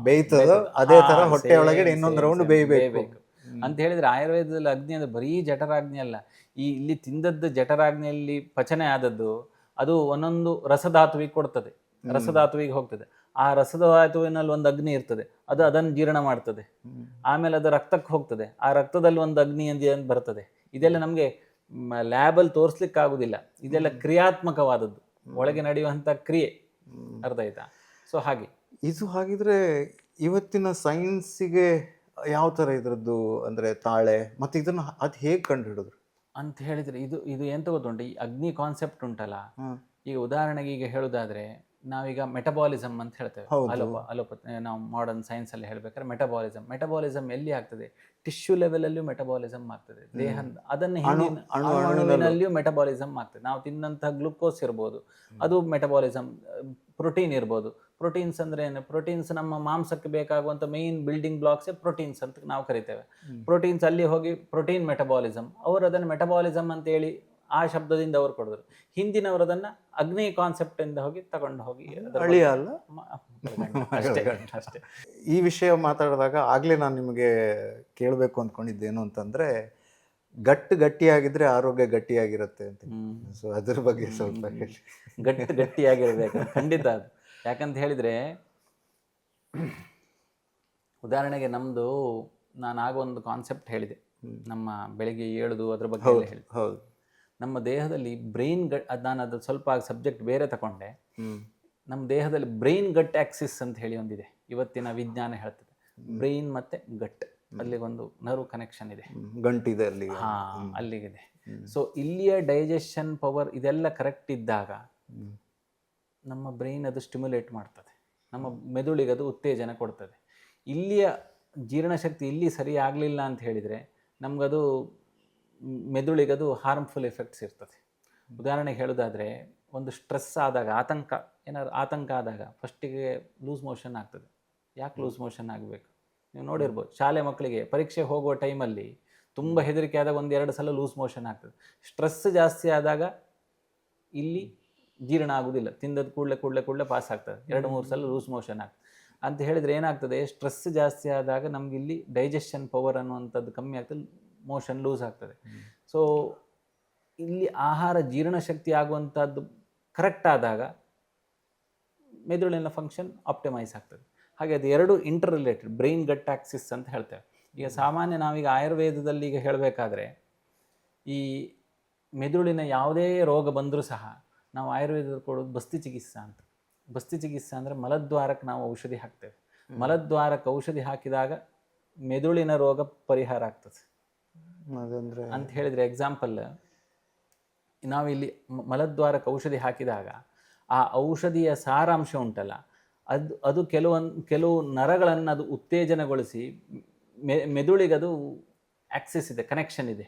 ಬೇಯ್ತದೋ ಅದೇ ತರ ಹೊಟ್ಟೆ ಒಳಗಡೆ ಇನ್ನೊಂದು ರೌಂಡ್ ಬೇಯಬೇಕು ಅಂತ ಹೇಳಿದ್ರೆ ಆಯುರ್ವೇದದಲ್ಲಿ ಅಗ್ನಿ ಅಂದ್ರೆ ಬರೀ ಜಠರಾಗ್ನಿ ಅಲ್ಲ. ಇಲ್ಲಿ ತಿಂದದ್ದು ಜಠರಾಗ್ನಿಯಲ್ಲಿ ಪಚನೆ ಆದದ್ದು ಅದು ಒಂದೊಂದು ರಸಧಾತುವಿಗೆ ಕೊಡ್ತದೆ, ರಸಧಾತುವಿಗೆ ಹೋಗ್ತದೆ. ಆ ರಸಧಾತುವಿನಲ್ಲಿ ಒಂದು ಅಗ್ನಿ ಇರ್ತದೆ, ಅದು ಅದನ್ನು ಜೀರ್ಣ ಮಾಡ್ತದೆ. ಆಮೇಲೆ ಅದು ರಕ್ತಕ್ಕೆ ಹೋಗ್ತದೆ, ಆ ರಕ್ತದಲ್ಲಿ ಒಂದು ಅಗ್ನಿ ಅಂತ ಬರ್ತದೆ. ಇದೆಲ್ಲ ನಮಗೆ ಲ್ಯಾಬಲ್ಲಿ ತೋರಿಸ್ಲಿಕ್ಕೆ ಆಗುದಿಲ್ಲ, ಇದೆಲ್ಲ ಕ್ರಿಯಾತ್ಮಕವಾದದ್ದು, ಒಳಗೆ ನಡೆಯುವಂಥ ಕ್ರಿಯೆ. ಅರ್ಥ ಆಯ್ತಾ? ಸೊ ಹಾಗೆ ಇದು ಹಾಗಿದ್ರೆ ಇವತ್ತಿನ ಸೈನ್ಸಿಗೆ ಯಾವ ಥರ ಇದ್ರದ್ದು ಅಂದರೆ ತಾಳೆ ಮತ್ತು ಇದನ್ನು ಅದು ಹೇಗೆ ಕಂಡು ಹಿಡಿದ್ರು ಅಂತ ಹೇಳಿದರೆ, ಇದು ಎಂತ ಗೊತ್ತುಂಟು, ಈ ಅಗ್ನಿ ಕಾನ್ಸೆಪ್ಟ್ ಉಂಟಲ್ಲ. ಈಗ ಉದಾಹರಣೆಗೆ ಈಗ ಹೇಳೋದಾದ್ರೆ ನಾವೀಗ ಮೆಟಬಾಲಿಸಮ್ ಅಂತ ಹೇಳ್ತೇವೆ. ಅಲೋಪತಿ ನಾವು ಮಾಡರ್ನ್ ಸೈನ್ಸಲ್ಲಿ ಹೇಳ್ಬೇಕಾದ್ರೆ ಮೆಟಬಾಲಿಸಮ್ ಎಲ್ಲಿ ಆಗ್ತದೆ? ಟಿಶ್ಯೂ ಲೆವೆಲಲ್ಲಿಯೂ ಮೆಟಬಾಲಿಸಮ್ ಆಗ್ತದೆ, ದೇಹ ಅದನ್ನು ಅಣುವಿನಲ್ಲಿಯೂ ಮೆಟಬಾಲಿಸಮ್ ಆಗ್ತದೆ. ನಾವು ತಿನ್ನಂತಹ ಗ್ಲುಕೋಸ್ ಇರ್ಬೋದು, ಅದು ಮೆಟಬಾಲಿಸಮ್. ಪ್ರೋಟೀನ್ ಇರ್ಬೋದು. ಪ್ರೋಟೀನ್ಸ್ ಅಂದ್ರೆ ಏನು? ಪ್ರೋಟೀನ್ಸ್ ನಮ್ಮ ಮಾಂಸಕ್ಕೆ ಬೇಕಾಗುವಂಥ ಮೇನ್ ಬಿಲ್ಡಿಂಗ್ ಬ್ಲಾಕ್ಸೇ ಪ್ರೋಟೀನ್ಸ್ ಅಂತ ನಾವು ಕರಿತೇವೆ. ಪ್ರೋಟೀನ್ಸ್ ಅಲ್ಲಿ ಹೋಗಿ ಪ್ರೋಟೀನ್ ಮೆಟಬಾಲಿಸಮ್, ಅವರು ಅದನ್ನು ಮೆಟಬಾಲಿಸಮ್ ಅಂತೇಳಿ ಆ ಶಬ್ದದಿಂದ ಅವರು ಕೊಡಿದ್ರು. ಹಿಂದಿನವರು ಅದನ್ನು ಅಗ್ನಿ ಕಾನ್ಸೆಪ್ಟ್ ಇಂದ ಹೋಗಿ ತಗೊಂಡು ಹೋಗಿ ಅಲ್ಲ ಅಷ್ಟೇ. ಈ ವಿಷಯ ಮಾತಾಡಿದಾಗ ಆಗಲೇ ನಾನು ನಿಮಗೆ ಕೇಳಬೇಕು ಅಂದ್ಕೊಂಡಿದ್ದೇನು ಅಂತಂದರೆ, ಗಟ್ಟಿಯಾಗಿದ್ರೆ ಆರೋಗ್ಯ ಗಟ್ಟಿಯಾಗಿರುತ್ತೆ ಅಂತ. ಸೊ ಅದ್ರ ಬಗ್ಗೆ ಸ್ವಲ್ಪ ಹೇಳಿ. ಗಟ್ಟಿಯಾಗಿರ್ಬೇಕು ಖಂಡಿತ ಅದು. ಯಾಕಂತ ಹೇಳಿದರೆ, ಉದಾಹರಣೆಗೆ ನಮ್ಮದು ನಾನು ಆಗ ಒಂದು ಕಾನ್ಸೆಪ್ಟ್ ಹೇಳಿದೆ, ನಮ್ಮ ಬೆಳಿಗ್ಗೆ ಏಳುದು ಅದ್ರ ಬಗ್ಗೆ ಎಲ್ಲ ಹೇಳಿದೆ. ಹೌದು, ನಮ್ಮ ದೇಹದಲ್ಲಿ ಬ್ರೈನ್ ನಾನು ಅದು ಸ್ವಲ್ಪ ಸಬ್ಜೆಕ್ಟ್ ಬೇರೆ ತಗೊಂಡೆ. ನಮ್ಮ ದೇಹದಲ್ಲಿ ಬ್ರೈನ್ ಗಟ್ ಆಕ್ಸಿಸ್ ಅಂತ ಹೇಳಿ ಒಂದಿದೆ, ಇವತ್ತಿನ ವಿಜ್ಞಾನ ಹೇಳ್ತದೆ. ಬ್ರೈನ್ ಮತ್ತೆ ಗಟ್ ಅಲ್ಲಿಗೊಂದು ನರ್ವ್ ಕನೆಕ್ಷನ್ ಇದೆ, ಗಂಟಿದೆ ಅಲ್ಲಿ. ಅಲ್ಲಿಗಿದೆ. ಸೊ ಇಲ್ಲಿಯ ಡೈಜೆಷನ್ ಪವರ್ ಇದೆಲ್ಲ ಕರೆಕ್ಟ್ ಇದ್ದಾಗ ನಮ್ಮ ಬ್ರೈನ್ ಅದು ಸ್ಟಿಮ್ಯುಲೇಟ್ ಮಾಡ್ತದೆ, ನಮ್ಮ ಮೆದುಳಿಗೆ ಅದು ಉತ್ತೇಜನ ಕೊಡ್ತದೆ. ಇಲ್ಲಿಯ ಜೀರ್ಣಶಕ್ತಿ ಇಲ್ಲಿ ಸರಿ ಆಗಲಿಲ್ಲ ಅಂತ ಹೇಳಿದರೆ ನಮಗದು ಮೆದುಳಿಗದು ಹಾರ್ಮ್ಫುಲ್ ಎಫೆಕ್ಟ್ಸ್ ಇರ್ತದೆ. ಉದಾಹರಣೆಗೆ ಹೇಳೋದಾದರೆ, ಒಂದು ಸ್ಟ್ರೆಸ್ ಆದಾಗ, ಆತಂಕ ಆದಾಗ ಫಸ್ಟಿಗೆ ಲೂಸ್ ಮೋಷನ್ ಆಗ್ತದೆ. ಯಾಕೆ ಲೂಸ್ ಮೋಷನ್ ಆಗಬೇಕು? ನೀವು ನೋಡಿರ್ಬೋದು, ಶಾಲೆ ಮಕ್ಕಳಿಗೆ ಪರೀಕ್ಷೆ ಹೋಗುವ ಟೈಮಲ್ಲಿ ತುಂಬ ಹೆದರಿಕೆ ಆದಾಗ 1-2 ಸಲ ಲೂಸ್ ಮೋಷನ್ ಆಗ್ತದೆ. ಸ್ಟ್ರೆಸ್ ಜಾಸ್ತಿ ಆದಾಗ ಇಲ್ಲಿ ಜೀರ್ಣ ಆಗೋದಿಲ್ಲ, ತಿಂದದ್ದು ಕೂಡಲೇ ಪಾಸ್ ಆಗ್ತದೆ. 2-3 ಸಲ ಲೂಸ್ ಮೋಷನ್ ಆಗ್ತದೆ. ಅಂತ ಹೇಳಿದರೆ ಏನಾಗ್ತದೆ, ಸ್ಟ್ರೆಸ್ ಜಾಸ್ತಿ ಆದಾಗ ನಮ್ಗೆ ಇಲ್ಲಿ ಡೈಜೆಷನ್ ಪವರ್ ಅನ್ನುವಂಥದ್ದು ಕಮ್ಮಿ ಆಗ್ತದೆ, ಮೋಷನ್ ಲೂಸ್ ಆಗ್ತದೆ. ಸೊ ಇಲ್ಲಿ ಆಹಾರ ಜೀರ್ಣಶಕ್ತಿ ಆಗುವಂಥದ್ದು ಕರೆಕ್ಟ್ ಆದಾಗ ಮೆದುಳಿನ ಫಂಕ್ಷನ್ ಆಪ್ಟಿಮೈಸ್ ಆಗ್ತದೆ. ಹಾಗೆ ಅದು ಎರಡು ಇಂಟರ್ ರಿಲೇಟೆಡ್, ಬ್ರೈನ್ ಗಟ್ ಆಕ್ಸಿಸ್ ಅಂತ ಹೇಳ್ತೇವೆ. ಈಗ ಸಾಮಾನ್ಯ ನಾವೀಗ ಆಯುರ್ವೇದದಲ್ಲಿ ಈಗ ಹೇಳಬೇಕಾದ್ರೆ, ಈ ಮೆದುಳಿನ ಯಾವುದೇ ರೋಗ ಬಂದರೂ ಸಹ ನಾವು ಆಯುರ್ವೇದದಲ್ಲಿ ಕೊಡೋದು ಬಸ್ತಿ ಚಿಕಿತ್ಸಾ ಅಂತ. ಬಸ್ತಿ ಚಿಕಿತ್ಸಾ ಅಂದರೆ ಮಲದ್ವಾರಕ್ಕೆ ನಾವು ಔಷಧಿ ಹಾಕ್ತೇವೆ. ಮಲದ್ವಾರಕ್ಕೆ ಔಷಧಿ ಹಾಕಿದಾಗ ಮೆದುಳಿನ ರೋಗ ಪರಿಹಾರ ಆಗ್ತದೆ ಅಂತ ಹೇಳಿದರೆ, ಎಕ್ಸಾಂಪಲ್, ನಾವಿಲ್ಲಿ ಮಲದ್ವಾರಕ್ಕೆ ಔಷಧಿ ಹಾಕಿದಾಗ ಆ ಔಷಧಿಯ ಸಾರಾಂಶ ಉಂಟಲ್ಲ, ಅದು ಕೆಲವು ನರಗಳನ್ನು ಅದು ಉತ್ತೇಜನಗೊಳಿಸಿ ಮೆದುಳಿಗದು ಆಕ್ಸೆಸ್ ಇದೆ, ಕನೆಕ್ಷನ್ ಇದೆ.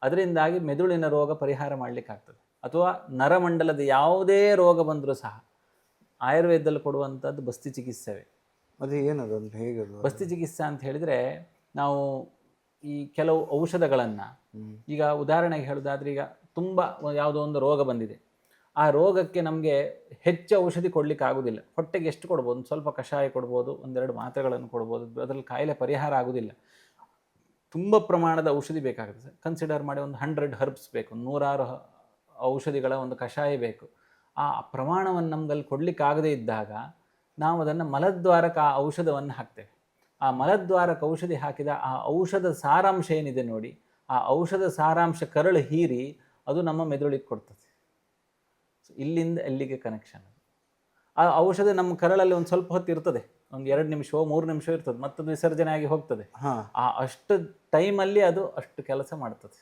ಅದರಿಂದಾಗಿ ಮೆದುಳಿನ ರೋಗ ಪರಿಹಾರ ಮಾಡಲಿಕ್ಕಾಗ್ತದೆ. ಅಥವಾ ನರಮಂಡಲದ ಯಾವುದೇ ರೋಗ ಬಂದರೂ ಸಹ ಆಯುರ್ವೇದದಲ್ಲಿ ಕೊಡುವಂಥದ್ದು ಬಸ್ತಿ ಚಿಕಿತ್ಸೆವೇ. ಅದು ಏನದು ಅಂತ ಹೇಗದು? ಬಸ್ತಿ ಚಿಕಿತ್ಸೆ ಅಂತ ಹೇಳಿದರೆ, ನಾವು ಈ ಕೆಲವು ಔಷಧಗಳನ್ನು, ಈಗ ಉದಾಹರಣೆಗೆ ಹೇಳೋದಾದ್ರೆ, ಈಗ ತುಂಬ ಯಾವುದೋ ಒಂದು ರೋಗ ಬಂದಿದೆ, ಆ ರೋಗಕ್ಕೆ ನಮಗೆ ಹೆಚ್ಚು ಔಷಧಿ ಕೊಡಲಿಕ್ಕೆ ಆಗೋದಿಲ್ಲ. ಹೊಟ್ಟೆಗೆ ಎಷ್ಟು ಕೊಡ್ಬೋದು? ಒಂದು ಸ್ವಲ್ಪ ಕಷಾಯ ಕೊಡ್ಬೋದು, 1-2 ಮಾತ್ರೆಗಳನ್ನು ಕೊಡ್ಬೋದು, ಅದರಲ್ಲಿ ಕಾಯಿಲೆ ಪರಿಹಾರ ಆಗೋದಿಲ್ಲ. ತುಂಬ ಪ್ರಮಾಣದ ಔಷಧಿ ಬೇಕಾಗುತ್ತೆ. ಕನ್ಸಿಡರ್ ಮಾಡಿ ಒಂದು 100 ಹರ್ಬ್ಸ್ ಬೇಕು, 100 ಔಷಧಿಗಳ ಒಂದು ಕಷಾಯ ಬೇಕು. ಆ ಪ್ರಮಾಣವನ್ನು ನಮಗಲ್ಲಿ ಕೊಡಲಿಕ್ಕಾಗದೇ ಇದ್ದಾಗ ನಾವು ಅದನ್ನು ಮಲದ್ವಾರಕ್ಕೆ ಆ ಔಷಧವನ್ನು ಹಾಕ್ತೇವೆ. ಆ ಮಲದ್ವಾರಕ್ಕೆ ಔಷಧಿ ಹಾಕಿದ ಆ ಔಷಧ ಸಾರಾಂಶ ಏನಿದೆ ನೋಡಿ, ಆ ಔಷಧ ಸಾರಾಂಶ ಕರಳು ಹೀರಿ ಅದು ನಮ್ಮ ಮೆದುಳಿಗೆ ಕೊಡ್ತದೆ. ಇಲ್ಲಿಂದ ಅಲ್ಲಿಗೆ ಕನೆಕ್ಷನ್. ಆ ಔಷಧ ನಮ್ಮ ಕರಳಲ್ಲಿ ಒಂದು ಸ್ವಲ್ಪ ಹೊತ್ತು ಇರ್ತದೆ, ಒಂದು 2 ನಿಮಿಷವೋ 3 ನಿಮಿಷ ಇರ್ತದೆ, ಮತ್ತದು ವಿಸರ್ಜನೆ ಆಗಿ ಹೋಗ್ತದೆ. ಆ ಅಷ್ಟು ಟೈಮಲ್ಲಿ ಅದು ಅಷ್ಟು ಕೆಲಸ ಮಾಡ್ತದೆ.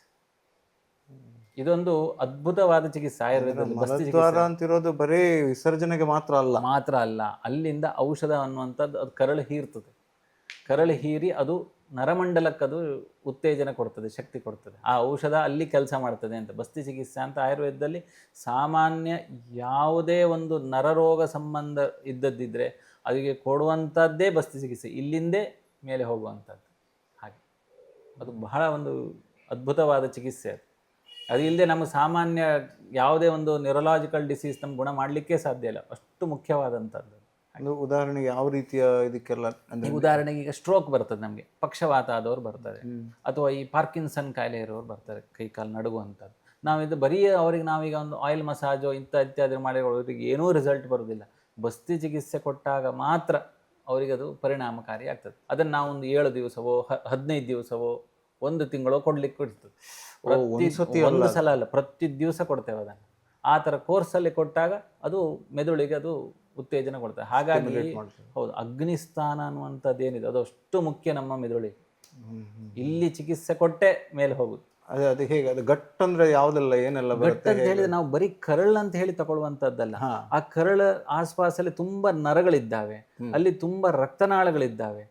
ಇದೊಂದು ಅದ್ಭುತವಾದ ಚಿಕಿತ್ಸೆ ಆಯುರ್ವೇದದಲ್ಲಿ. ಮಲದ್ವಾರ ಅಂತಿರೋದು ಬರೀ ವಿಸರ್ಜನೆಗೆ ಮಾತ್ರ ಅಲ್ಲ, ಅಲ್ಲಿಂದ ಔಷಧ ಅನ್ನುವಂಥದ್ದು ಅದು ಕರಳು ಹೀರ್ತದೆ. ಕರಳು ಹೀರಿ ಅದು ನರಮಂಡಲಕ್ಕೆ ಅದು ಉತ್ತೇಜನ ಕೊಡ್ತದೆ, ಶಕ್ತಿ ಕೊಡ್ತದೆ. ಆ ಔಷಧ ಅಲ್ಲಿ ಕೆಲಸ ಮಾಡ್ತದೆ ಅಂತ. ಬಸ್ತಿ ಚಿಕಿತ್ಸೆ ಅಂತ ಆಯುರ್ವೇದದಲ್ಲಿ ಸಾಮಾನ್ಯ ಯಾವುದೇ ಒಂದು ನರರೋಗ ಸಂಬಂಧ ಇದ್ದದ್ದಿದ್ರೆ ಅದಕ್ಕೆ ಕೊಡುವಂಥದ್ದೇ ಬಸ್ತಿ ಚಿಕಿತ್ಸೆ, ಇಲ್ಲಿಂದೇ ಮೇಲೆ ಹೋಗುವಂಥದ್ದು. ಹಾಗೆ ಅದು ಬಹಳ ಒಂದು ಅದ್ಭುತವಾದ ಚಿಕಿತ್ಸೆ ಅದು. ಅದು ಇಲ್ಲದೆ ನಮ್ಮ ಸಾಮಾನ್ಯ ಯಾವುದೇ ಒಂದು ನ್ಯೂರಲಾಜಿಕಲ್ ಡಿಸೀಸ್ ನಮ್ಗೆ ಗುಣ ಮಾಡಲಿಕ್ಕೆ ಸಾಧ್ಯ ಇಲ್ಲ, ಅಷ್ಟು ಮುಖ್ಯವಾದಂಥದ್ದು. ಒಂದು ಉದಾಹರಣೆಗೆ ಯಾವ ರೀತಿಯ ಇದಕ್ಕೆಲ್ಲ ಅಂದ್ರೆ ಈಗ ಉದಾಹರಣೆಗೆ ಈಗ ಸ್ಟ್ರೋಕ್ ಬರ್ತದೆ ನಮಗೆ, ಪಕ್ಷವಾತ ಆದವ್ರು ಬರ್ತಾರೆ, ಅಥವಾ ಈ ಪಾರ್ಕಿನ್ಸನ್ ಕಾಯಿಲೆ ಇರೋರು ಬರ್ತಾರೆ, ಕೈ ಕಾಲು ನಡುಗುವಂಥದ್ದು. ನಾವು ಇದು ಬರೀ ಅವರಿಗೆ ನಾವೀಗ ಒಂದು ಆಯಿಲ್ ಮಸಾಜು ಇತ್ಯಾದಿ ಮಾಡಿರೋರಿಗೆ ಏನೂ ರಿಸಲ್ಟ್ ಬರೋದಿಲ್ಲ. ಬಸ್ತಿ ಚಿಕಿತ್ಸೆ ಕೊಟ್ಟಾಗ ಮಾತ್ರ ಅವರಿಗೆ ಅದು ಪರಿಣಾಮಕಾರಿ ಆಗ್ತದೆ. ಅದನ್ನು ನಾವು ಒಂದು 7 ದಿವಸವೋ 15 ದಿವಸವೋ 1 ತಿಂಗಳೋ ಕೊಡ್ಲಿಕ್ಕೆ ಇರ್ತದೆ. ಒಂದು ಸಲ ಅಲ್ಲ, ಪ್ರತಿ ದಿವಸ ಕೊಡ್ತೇವೆ ಅದನ್ನು. ಆ ಥರ ಕೋರ್ಸಲ್ಲಿ ಕೊಟ್ಟಾಗ ಅದು ಮೆದುಳಿಗೆ ಅದು ಉತ್ತೇಜನ ಕೊಡ್ತದೆ. ಹಾಗಾಗಿ ಹೌದು, ಅಗ್ನಿಸ್ಥಾನ ಅನ್ನುವಂಥದ್ದು ಏನಿದೆ ಅದು ಅಷ್ಟು ಮುಖ್ಯ ನಮ್ಮ ಮೆದುಳಿಗೆ. ಇಲ್ಲಿ ಚಿಕಿತ್ಸೆ ಕೊಟ್ಟೆ ಮೇಲೆ ಹೋಗುದು. ಅದೇ ಅದು ಹೇಗೆ ಅದು ಗಟ್ ಅಂದ್ರೆ ಯಾವುದೆಲ್ಲ ಏನೆಲ್ಲ ಗಟ್ ಅಂತ ಹೇಳಿದ್ರೆ ನಾವು ಬರೀ ಕರಳು ಅಂತ ಹೇಳಿ ತಗೊಳ್ಳುವಂಥದ್ದಲ್ಲ. ಆ ಕರಳ ಆಸ್ಪಾಸಲ್ಲಿ ತುಂಬಾ ನರಗಳಿದ್ದಾವೆ, ಅಲ್ಲಿ ತುಂಬಾ ರಕ್ತನಾಳಗಳಿದ್ದಾವೆ.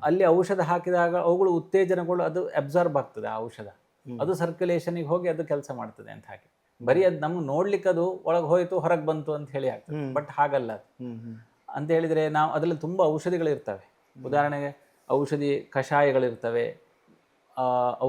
ಅಲ್ಲಿ ಔಷಧ ಹಾಕಿದಾಗ ಅವುಗಳು ಉತ್ತೇಜನಗಳು, ಅದು ಅಬ್ಸಾರ್ಬ್ ಆಗ್ತದೆ ಆ ಔಷಧ, ಅದು ಸರ್ಕ್ಯುಲೇಷನ್ಗೆ ಹೋಗಿ ಅದು ಕೆಲಸ ಮಾಡ್ತದೆ ಅಂತ. ಹಾಗೆ ಬರೀ ಅದು ನಮ್ಗೆ ನೋಡ್ಲಿಕ್ಕೆ ಅದು ಒಳಗೆ ಹೋಯ್ತು ಹೊರಗೆ ಬಂತು ಅಂತ ಹೇಳಿ ಆಗ್ತದೆ, ಬಟ್ ಹಾಗಲ್ಲ ಅದು. ಅಂತ ಹೇಳಿದ್ರೆ ನಾವು ಅದರಲ್ಲಿ ತುಂಬ ಔಷಧಿಗಳಿರ್ತವೆ. ಉದಾಹರಣೆಗೆ ಔಷಧಿ ಕಷಾಯಗಳಿರ್ತವೆ,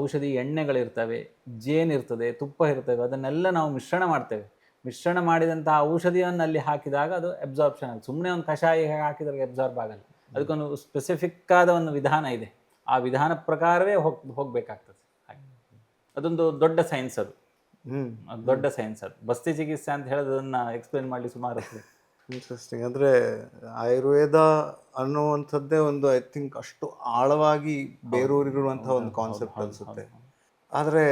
ಔಷಧಿ ಎಣ್ಣೆಗಳಿರ್ತವೆ, ಜೇನಿರ್ತದೆ, ತುಪ್ಪ ಇರ್ತವೆ. ಅದನ್ನೆಲ್ಲ ನಾವು ಮಿಶ್ರಣ ಮಾಡ್ತೇವೆ. ಮಿಶ್ರಣ ಮಾಡಿದಂಥ ಔಷಧಿಯನ್ನು ಅಲ್ಲಿ ಹಾಕಿದಾಗ ಅದು ಅಬ್ಸಾರ್ಪ್ಷನ್ ಆಗುತ್ತೆ. ಸುಮ್ಮನೆ ಒಂದು ಕಷಾಯ ಹಾಕಿದ್ರೆ ಅಬ್ಸಾರ್ಬ್ ಆಗಲ್ಲ, ಅದಕ್ಕೊಂದು ಸ್ಪೆಸಿಫಿಕ್ ಆದ ಒಂದು ವಿಧಾನ ಇದೆ. ಆ ವಿಧಾನ ಪ್ರಕಾರವೇ ಹೋಗಬೇಕಾಗ್ತದೆ. ಹಾಗೆ ಅದೊಂದು ದೊಡ್ಡ ಸೈನ್ಸ್, ಅದು ದೊಡ್ಡ ಸೈನ್ಸ್. ಅದು ಬಸ್ತಿ ಚಿಕಿತ್ಸೆ ಅಂತ ಹೇಳೋದನ್ನ ಎಕ್ಸ್ಪ್ಲೇನ್ ಮಾಡಲಿ ಸುಮಾರು. ಇಂಟ್ರೆಸ್ಟಿಂಗ್. ಅಂದರೆ ಆಯುರ್ವೇದ ಅನ್ನುವಂಥದ್ದೇ ಒಂದು ಐ ಥಿಂಕ್ ಅಷ್ಟು ಆಳವಾಗಿ ಬೇರೂರಿರುವಂಥ ಒಂದು ಕಾನ್ಸೆಪ್ಟ್ ಅನಿಸುತ್ತೆ. ಆದರೆ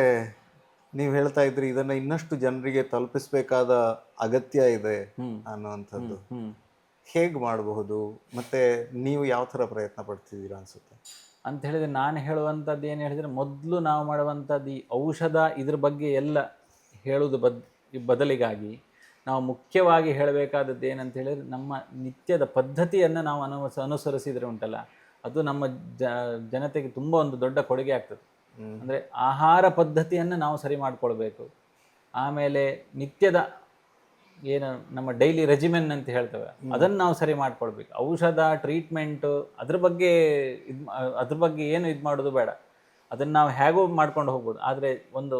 ನೀವು ಹೇಳ್ತಾ ಇದ್ರಿ ಇದನ್ನು ಇನ್ನಷ್ಟು ಜನರಿಗೆ ತಲುಪಿಸ್ಬೇಕಾದ ಅಗತ್ಯ ಇದೆ ಅನ್ನುವಂಥದ್ದು. ಹೇಗೆ ಮಾಡಬಹುದು ಮತ್ತು ನೀವು ಯಾವ ಥರ ಪ್ರಯತ್ನ ಪಡ್ತಿದ್ದೀರಾ ಅನಿಸುತ್ತೆ ಅಂತ ಹೇಳಿದರೆ, ನಾನು ಹೇಳುವಂಥದ್ದು ಏನು ಹೇಳಿದರೆ, ಮೊದಲು ನಾವು ಮಾಡುವಂಥದ್ದು ಈ ಔಷಧ ಇದ್ರ ಬಗ್ಗೆ ಎಲ್ಲ ಹೇಳೋದು ಬದಲಿಗಾಗಿ ನಾವು ಮುಖ್ಯವಾಗಿ ಹೇಳಬೇಕಾದದ್ದು ಏನಂತ ಹೇಳಿದರೆ, ನಮ್ಮ ನಿತ್ಯದ ಪದ್ಧತಿಯನ್ನು ನಾವು ಅನುಸರಿಸಿದರೆ ಉಂಟಲ್ಲ, ಅದು ನಮ್ಮ ಜನತೆಗೆ ತುಂಬ ಒಂದು ದೊಡ್ಡ ಕೊಡುಗೆ ಆಗ್ತದೆ. ಅಂದರೆ ಆಹಾರ ಪದ್ಧತಿಯನ್ನು ನಾವು ಸರಿ ಮಾಡಿಕೊಳ್ಬೇಕು. ಆಮೇಲೆ ನಿತ್ಯದ ಏನು ನಮ್ಮ ಡೈಲಿ ರೆಜಿಮೆನ್ ಅಂತ ಹೇಳ್ತೇವೆ ಅದನ್ನು ನಾವು ಸರಿ ಮಾಡ್ಕೊಳ್ಬೇಕು. ಔಷಧ ಟ್ರೀಟ್ಮೆಂಟು ಅದ್ರ ಬಗ್ಗೆ ಏನು ಇದು ಮಾಡೋದು ಬೇಡ, ಅದನ್ನು ನಾವು ಹೇಗೋ ಮಾಡ್ಕೊಂಡು ಹೋಗ್ಬೋದು. ಆದರೆ ಒಂದು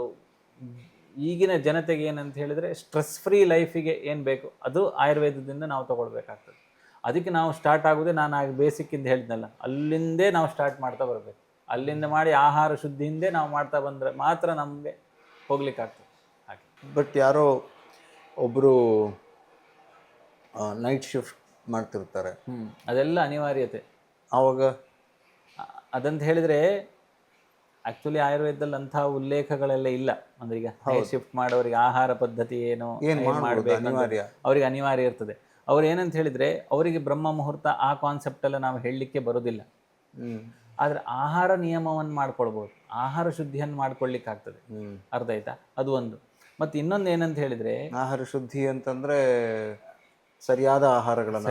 ಈಗಿನ ಜನತೆಗೆ ಏನಂತ ಹೇಳಿದರೆ, ಸ್ಟ್ರೆಸ್ ಫ್ರೀ ಲೈಫಿಗೆ ಏನು ಬೇಕು ಅದು ಆಯುರ್ವೇದದಿಂದ ನಾವು ತೊಗೊಳ್ಬೇಕಾಗ್ತದೆ. ಅದಕ್ಕೆ ನಾವು ಸ್ಟಾರ್ಟ್ ಆಗೋದೇ, ನಾನು ಆಗ ಬೇಸಿಕ್ಕಿಂದ ಹೇಳಿದ್ನಲ್ಲ, ಅಲ್ಲಿಂದೇ ನಾವು ಸ್ಟಾರ್ಟ್ ಮಾಡ್ತಾ ಬರಬೇಕು. ಅಲ್ಲಿಂದ ಮಾಡಿ ಆಹಾರ ಶುದ್ಧಿಯಿಂದೇ ನಾವು ಮಾಡ್ತಾ ಬಂದರೆ ಮಾತ್ರ ನಮಗೆ ಹೋಗ್ಲಿಕ್ಕಾಗ್ತದೆ. ಹಾಗೆ ಬಟ್ ಯಾರೋ ಒಬ್ಬರು ನೈಟ್ ಶಿಫ್ಟ್ ಮಾಡ್ತಿರ್ತಾರೆ, ಅದೆಲ್ಲ ಅನಿವಾರ್ಯತೆ. ಆವಾಗ ಅದಂತ ಹೇಳಿದರೆ ಆ್ಯಕ್ಚುಲಿ ಆಯುರ್ವೇದದಲ್ಲಿ ಅಂತಹ ಉಲ್ಲೇಖಗಳೆಲ್ಲ ಇಲ್ಲ. ಅಂದ್ರೆ ಈಗ ನೈಟ್ ಶಿಫ್ಟ್ ಮಾಡೋರಿಗೆ ಆಹಾರ ಪದ್ಧತಿ ಏನು ಮಾಡಬೇಕು ಅವ್ರಿಗೆ ಅನಿವಾರ್ಯ ಇರ್ತದೆ. ಅವ್ರು ಏನಂತ ಹೇಳಿದರೆ, ಅವರಿಗೆ ಬ್ರಹ್ಮ ಮುಹೂರ್ತ ಆ ಕಾನ್ಸೆಪ್ಟೆಲ್ಲ ನಾವು ಹೇಳಲಿಕ್ಕೆ ಬರೋದಿಲ್ಲ. ಆದರೆ ಆಹಾರ ನಿಯಮವನ್ನು ಮಾಡ್ಕೊಳ್ಬೋದು, ಆಹಾರ ಶುದ್ಧಿಯನ್ನು ಮಾಡ್ಕೊಳ್ಳಿಕ್ಕಾಗ್ತದೆ. ಅರ್ಥ ಆಯ್ತಾ? ಅದು ಒಂದು. ಮತ್ತು ಇನ್ನೊಂದು ಏನಂತ ಹೇಳಿದರೆ, ಆಹಾರ ಶುದ್ಧಿ ಅಂತಂದರೆ ಸರಿಯಾದ ಆಹಾರಗಳನ್ನು,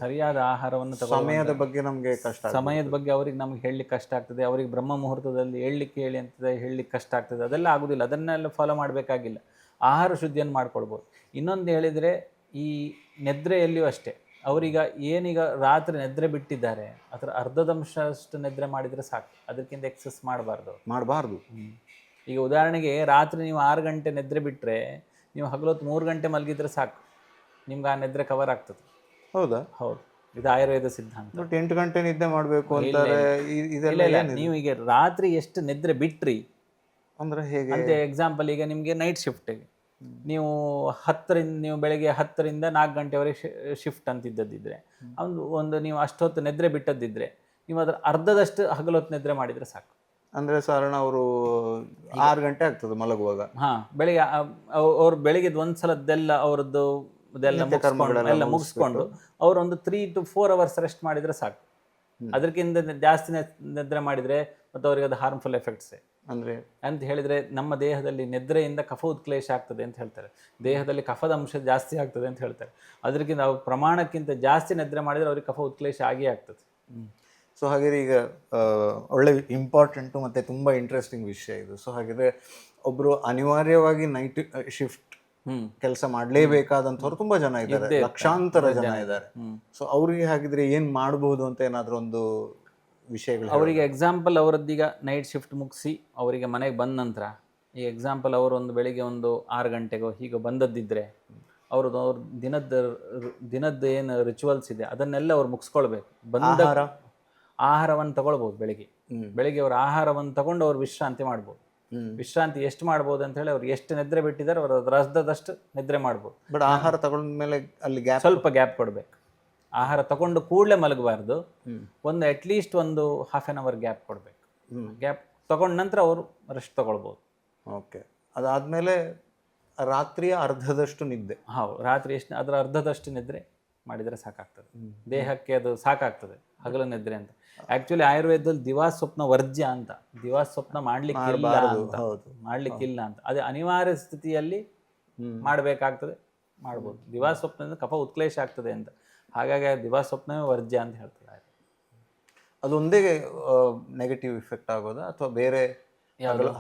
ಸರಿಯಾದ ಆಹಾರವನ್ನು ಸಮಯದ ಬಗ್ಗೆ ನಮಗೆ ಕಷ್ಟ, ಸಮಯದ ಬಗ್ಗೆ ಅವ್ರಿಗೆ ನಮ್ಗೆ ಹೇಳಲಿಕ್ಕೆ ಕಷ್ಟ ಆಗ್ತದೆ. ಅವ್ರಿಗೆ ಬ್ರಹ್ಮ ಮುಹೂರ್ತದಲ್ಲಿ ಹೇಳಿ ಅಂತದೆ ಹೇಳಲಿಕ್ಕೆ ಕಷ್ಟ ಆಗ್ತದೆ. ಅದೆಲ್ಲ ಆಗೋದಿಲ್ಲ, ಅದನ್ನೆಲ್ಲ ಫಾಲೋ ಮಾಡಬೇಕಾಗಿಲ್ಲ. ಆಹಾರ ಶುದ್ಧಿಯನ್ನು ಮಾಡ್ಕೊಳ್ಬೋದು. ಇನ್ನೊಂದು ಹೇಳಿದರೆ, ಈ ನಿದ್ರೆಯಲ್ಲಿಯೂ ಅಷ್ಟೇ, ಅವರೀಗ ಏನೀಗ ರಾತ್ರಿ ನಿದ್ರೆ ಬಿಟ್ಟಿದ್ದಾರೆ, ಅದರ ಅರ್ಧದಂಶಷ್ಟು ನಿದ್ರೆ ಮಾಡಿದರೆ ಸಾಕು, ಅದಕ್ಕಿಂತ ಎಕ್ಸಸ್ ಮಾಡಬಾರ್ದು. ಈಗ ಉದಾಹರಣೆಗೆ ರಾತ್ರಿ ನೀವು 6 ಗಂಟೆ ನಿದ್ರೆ ಬಿಟ್ಟರೆ, ನೀವು ಹಗಲೊತ್ತು 3 ಗಂಟೆ ಮಲಗಿದ್ರೆ ಸಾಕು, ನಿಮ್ಗೆ ಆ ನಿದ್ರೆ ಕವರ್ ಆಗ್ತದೆ. ಹೌದಾ? ಹೌದು, ಇದು ಆಯುರ್ವೇದ ಸಿದ್ಧಾಂತ. ಬಟ್ 8 ಗಂಟೆ ನಿದ್ದೆ ಮಾಡಬೇಕು ಅಂತಾರೆ. ಇಲ್ಲ, ನೀವು ಈಗ ರಾತ್ರಿ ಎಷ್ಟು ನಿದ್ರೆ ಬಿಟ್ರಿ ಅಂದರೆ ಹೇಗೆ ಅಂತ. ಎಕ್ಸಾಂಪಲ್, ಈಗ ನಿಮಗೆ ನೈಟ್ ಶಿಫ್ಟಿಗೆ ನೀವು ಬೆಳಗ್ಗೆ 10ರಿಂದ 4 ಗಂಟೆವರೆಗೆ ಶಿಫ್ಟ್ ಅಂತಿದ್ದದಿದ್ರೆ, ಒಂದು ನೀವು ಅಷ್ಟೊತ್ತು ನಿದ್ರೆ ಬಿಟ್ಟದ್ದಿದ್ರೆ, ನೀವು ಅದರ ಅರ್ಧದಷ್ಟು ಹಗಲೊತ್ತು ನಿದ್ರೆ ಮಾಡಿದರೆ ಸಾಕು. ಅಂದರೆ ಸಾಧಾರಣ ಅವರು 6 ಗಂಟೆ ಆಗ್ತದೆ ಮಲಗುವಾಗ. ಬೆಳಿಗ್ಗೆ ಅವ್ರು ಬೆಳಿಗ್ಗೆ ಒಂದ್ಸಲದ್ದೆಲ್ಲ ಅವರದ್ದು ಎಲ್ಲ ಮುಗಿಸ್ಕೊಂಡು ಅವರೊಂದು 3 to 4 hours ರೆಸ್ಟ್ ಮಾಡಿದರೆ ಸಾಕು. ಅದಕ್ಕಿಂತ ಜಾಸ್ತಿ ನಿದ್ರೆ ಮಾಡಿದರೆ ಮತ್ತು ಅವರಿಗೆ ಅದು ಹಾರ್ಮ್ಫುಲ್ ಎಫೆಕ್ಟ್ಸೇ. ಅಂತ ಹೇಳಿದರೆ, ನಮ್ಮ ದೇಹದಲ್ಲಿ ನಿದ್ರೆಯಿಂದ ಕಫ ಉತ್ಕ್ಲೇಶ ಆಗ್ತದೆ ಅಂತ ಹೇಳ್ತಾರೆ. ದೇಹದಲ್ಲಿ ಕಫದ ಅಂಶ ಜಾಸ್ತಿ ಆಗ್ತದೆ ಅಂತ ಹೇಳ್ತಾರೆ. ಅದಕ್ಕಿಂತ ಪ್ರಮಾಣಕ್ಕಿಂತ ಜಾಸ್ತಿ ನಿದ್ರೆ ಮಾಡಿದರೆ ಅವ್ರಿಗೆ ಕಫ ಉತ್ಕ್ಲೇಶ ಆಗೇ ಆಗ್ತದೆ. ಸೊ ಹಾಗಿದ್ರೆ ಈಗ ಒಳ್ಳೆ ಇಂಪಾರ್ಟೆಂಟು ಮತ್ತು ತುಂಬ ಇಂಟ್ರೆಸ್ಟಿಂಗ್ ವಿಷಯ ಇದು. ಸೊ ಹಾಗಿದ್ರೆ ಒಬ್ಬರು ಅನಿವಾರ್ಯವಾಗಿ ನೈಟ್ ಶಿಫ್ಟ್ ಕೆಲಸ ಮಾಡಲೇಬೇಕಾದಂಥವ್ರು ತುಂಬ ಜನ ಇದ್ದಾರೆ, ಲಕ್ಷಾಂತರ ಜನ ಇದ್ದಾರೆ. ಸೊ ಅವ್ರಿಗೆ ಹಾಗಿದ್ರೆ ಏನು ಮಾಡಬಹುದು ಅಂತ ಏನಾದರೂ ಒಂದು ವಿಷಯಗಳು ಅವರಿಗೆ ಎಕ್ಸಾಂಪಲ್ ಅವರದ್ದೀಗ ನೈಟ್ ಶಿಫ್ಟ್ ಮುಗಿಸಿ ಅವರಿಗೆ ಮನೆಗೆ ಬಂದ ನಂತರ ಈ ಎಕ್ಸಾಂಪಲ್ ಅವರು ಒಂದು ಬೆಳಿಗ್ಗೆ ಒಂದು 6 ಗಂಟೆಗೋ ಹೀಗೆ ಬಂದದ್ದಿದ್ದರೆ ಅವ್ರದ್ದು ಅವ್ರ ದಿನದ್ದು ಏನು ರಿಚುವಲ್ಸ್ ಇದೆ ಅದನ್ನೆಲ್ಲ ಅವ್ರು ಮುಗಿಸ್ಕೊಳ್ಬೇಕು. ಬಂದ ಆಹಾರವನ್ನು ತಗೊಳ್ಬೋದು. ಬೆಳಿಗ್ಗೆ ಅವ್ರ ಆಹಾರವನ್ನು ತಗೊಂಡು ಅವ್ರು ವಿಶ್ರಾಂತಿ ಮಾಡ್ಬೋದು. ವಿಶ್ರಾಂತಿ ಎಷ್ಟು ಮಾಡ್ಬೋದು ಅಂತ ಹೇಳಿ ಅವ್ರು ಎಷ್ಟು ನಿದ್ರೆ ಬಿಟ್ಟಿದ್ದಾರೆ ಅವ್ರು ಅದ್ರ ಅರ್ಧದಷ್ಟು ನಿದ್ರೆ ಮಾಡ್ಬೋದು. ಬಟ್ ಆಹಾರ ತಗೊಂಡ್ಮೇಲೆ ಅಲ್ಲಿ ಸ್ವಲ್ಪ ಗ್ಯಾಪ್ ಕೊಡಬೇಕು. ಆಹಾರ ತಗೊಂಡು ಕೂಡಲೇ ಮಲಗಬಾರ್ದು. ಒಂದು ಅಟ್ಲೀಸ್ಟ್ ಒಂದು ಹಾಫ್ ಆನ್ ಅವರ್ ಗ್ಯಾಪ್ ಕೊಡಬೇಕು. ಗ್ಯಾಪ್ ತಗೊಂಡ ನಂತರ ಅವರು ರೆಸ್ಟ್ ತಗೊಳ್ಬೋದು. ಓಕೆ. ಅದಾದಮೇಲೆ ರಾತ್ರಿಯ ಅರ್ಧದಷ್ಟು ನಿದ್ದೆ. ಹೌದು, ರಾತ್ರಿ ಎಷ್ಟು ಅದರ ಅರ್ಧದಷ್ಟು ನಿದ್ರೆ ಮಾಡಿದರೆ ಸಾಕಾಗ್ತದೆ. ದೇಹಕ್ಕೆ ಅದು ಸಾಕಾಗ್ತದೆ ಹಗಲು ನಿದ್ರೆ ಅಂತ. ಆ್ಯಕ್ಚುಲಿ ಆಯುರ್ವೇದದಲ್ಲಿ ದಿವಾಸ್ ಸ್ವಪ್ನ ವರ್ಜ್ಯ ಅಂತ, ದಿವಾಸ್ ಸ್ವಪ್ನ ಮಾಡ್ಲಿಕ್ಕಿಲ್ಲ ಅಂತ. ಅದೇ ಅನಿವಾರ್ಯ ಸ್ಥಿತಿಯಲ್ಲಿ ಮಾಡಬೇಕಾಗ್ತದೆ, ಮಾಡ್ಬೋದು. ದಿವಾಸ್ ಸ್ವಪ್ನದಿಂದ ಕಫ ಉತ್ಕ್ಲೇಶ ಆಗ್ತದೆ ಅಂತ, ಹಾಗಾಗಿ ದಿವಾಸ್ ಸ್ವಪ್ನವೇ ವರ್ಜ್ಯ ಅಂತ ಹೇಳ್ತಾರೆ. ಅದೊಂದೇ ನೆಗೆಟಿವ್ ಇಫೆಕ್ಟ್ ಆಗೋದಾ ಅಥವಾ ಬೇರೆ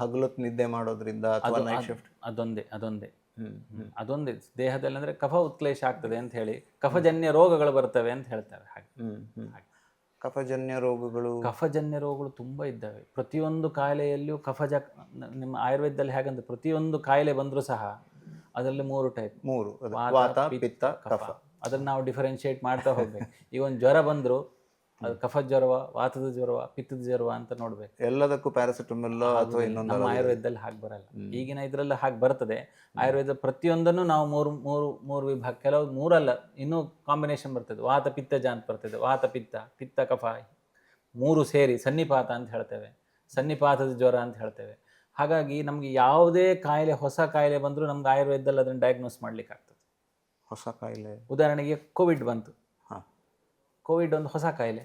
ಹಗಲೊತ್ತು ನಿದ್ದೆ ಮಾಡೋದ್ರಿಂದ ಅಥವಾ ನೈಟ್ ಶಿಫ್ಟ್? ಅದೊಂದೇ ದೇಹದಲ್ಲಿ ಅಂದರೆ ಕಫ ಉತ್ಕ್ಲೇಶ ಆಗ್ತದೆ ಅಂತ ಹೇಳಿ ಕಫಜನ್ಯ ರೋಗಗಳು ಬರ್ತವೆ ಅಂತ ಹೇಳ್ತಾರೆ. ಹಾಗೆ ಕಫಜನ್ಯ ರೋಗಗಳು ತುಂಬ ಇದ್ದಾವೆ. ಪ್ರತಿಯೊಂದು ಕಾಯಿಲೆಯಲ್ಲಿಯೂ ನಿಮ್ಮ ಆಯುರ್ವೇದದಲ್ಲಿ ಹೇಗಂತ ಪ್ರತಿಯೊಂದು ಕಾಯಿಲೆ ಬಂದರೂ ಸಹ ಅದರಲ್ಲಿ 3 ಟೈಪ್, ವಾತ ಪಿತ್ತ ಕಫ. ಅದನ್ನು ನಾವು ಡಿಫರೆನ್ಶಿಯೇಟ್ ಮಾಡ್ತಾ ಹೋಗ್ಬೇಕು. ಈಗ ಒಂದು ಜ್ವರ ಬಂದರೂ ಅದು ಕಫದ ಜ್ವರವ, ವಾತದ ಜ್ವರವ, ಪಿತ್ತದ ಜ್ವರವ ಅಂತ ನೋಡ್ಬೇಕು. ಎಲ್ಲದಕ್ಕೂ ಪ್ಯಾರಾಸಿಟಮಲ್ ಅಥವಾ ಇನ್ನೊಂದು. ನಮ್ಮ ಆಯುರ್ವೇದದಲ್ಲಿ ಹಾಗೆ ಬರಲ್ಲ. ಈಗಿನ ಇದರಲ್ಲಿ ಹಾಗೆ ಬರ್ತದೆ. ಆಯುರ್ವೇದ ಪ್ರತಿಯೊಂದನ್ನು ನಾವು ಮೂರು ವಿಭಾಗ, ಕೆಲವು 3 ಅಲ್ಲ, ಇನ್ನೂ ಕಾಂಬಿನೇಷನ್ ಬರ್ತದೆ. ವಾತ ಪಿತ್ತಜ ಅಂತ ಬರ್ತದೆ. ವಾತ ಪಿತ್ತ ಕಫ 3 ಸೇರಿ ಸನ್ನಿಪಾತ ಅಂತ ಹೇಳ್ತೇವೆ. ಸನ್ನಿಪಾತದ ಜ್ವರ ಅಂತ ಹೇಳ್ತೇವೆ. ಹಾಗಾಗಿ ನಮಗೆ ಯಾವುದೇ ಕಾಯಿಲೆ, ಹೊಸ ಕಾಯಿಲೆ ಬಂದರೂ ನಮ್ಗೆ ಆಯುರ್ವೇದದಲ್ಲಿ ಅದನ್ನು ಡಯಾಗ್ನೋಸ್ ಮಾಡ್ಲಿಕ್ಕೆ ಆಗ್ತದೆ. ಹೊಸ ಕಾಯಿಲೆ ಉದಾಹರಣೆಗೆ ಕೋವಿಡ್ ಬಂತು. ಕೋವಿಡ್ ಒಂದು ಹೊಸ ಕಾಯಿಲೆ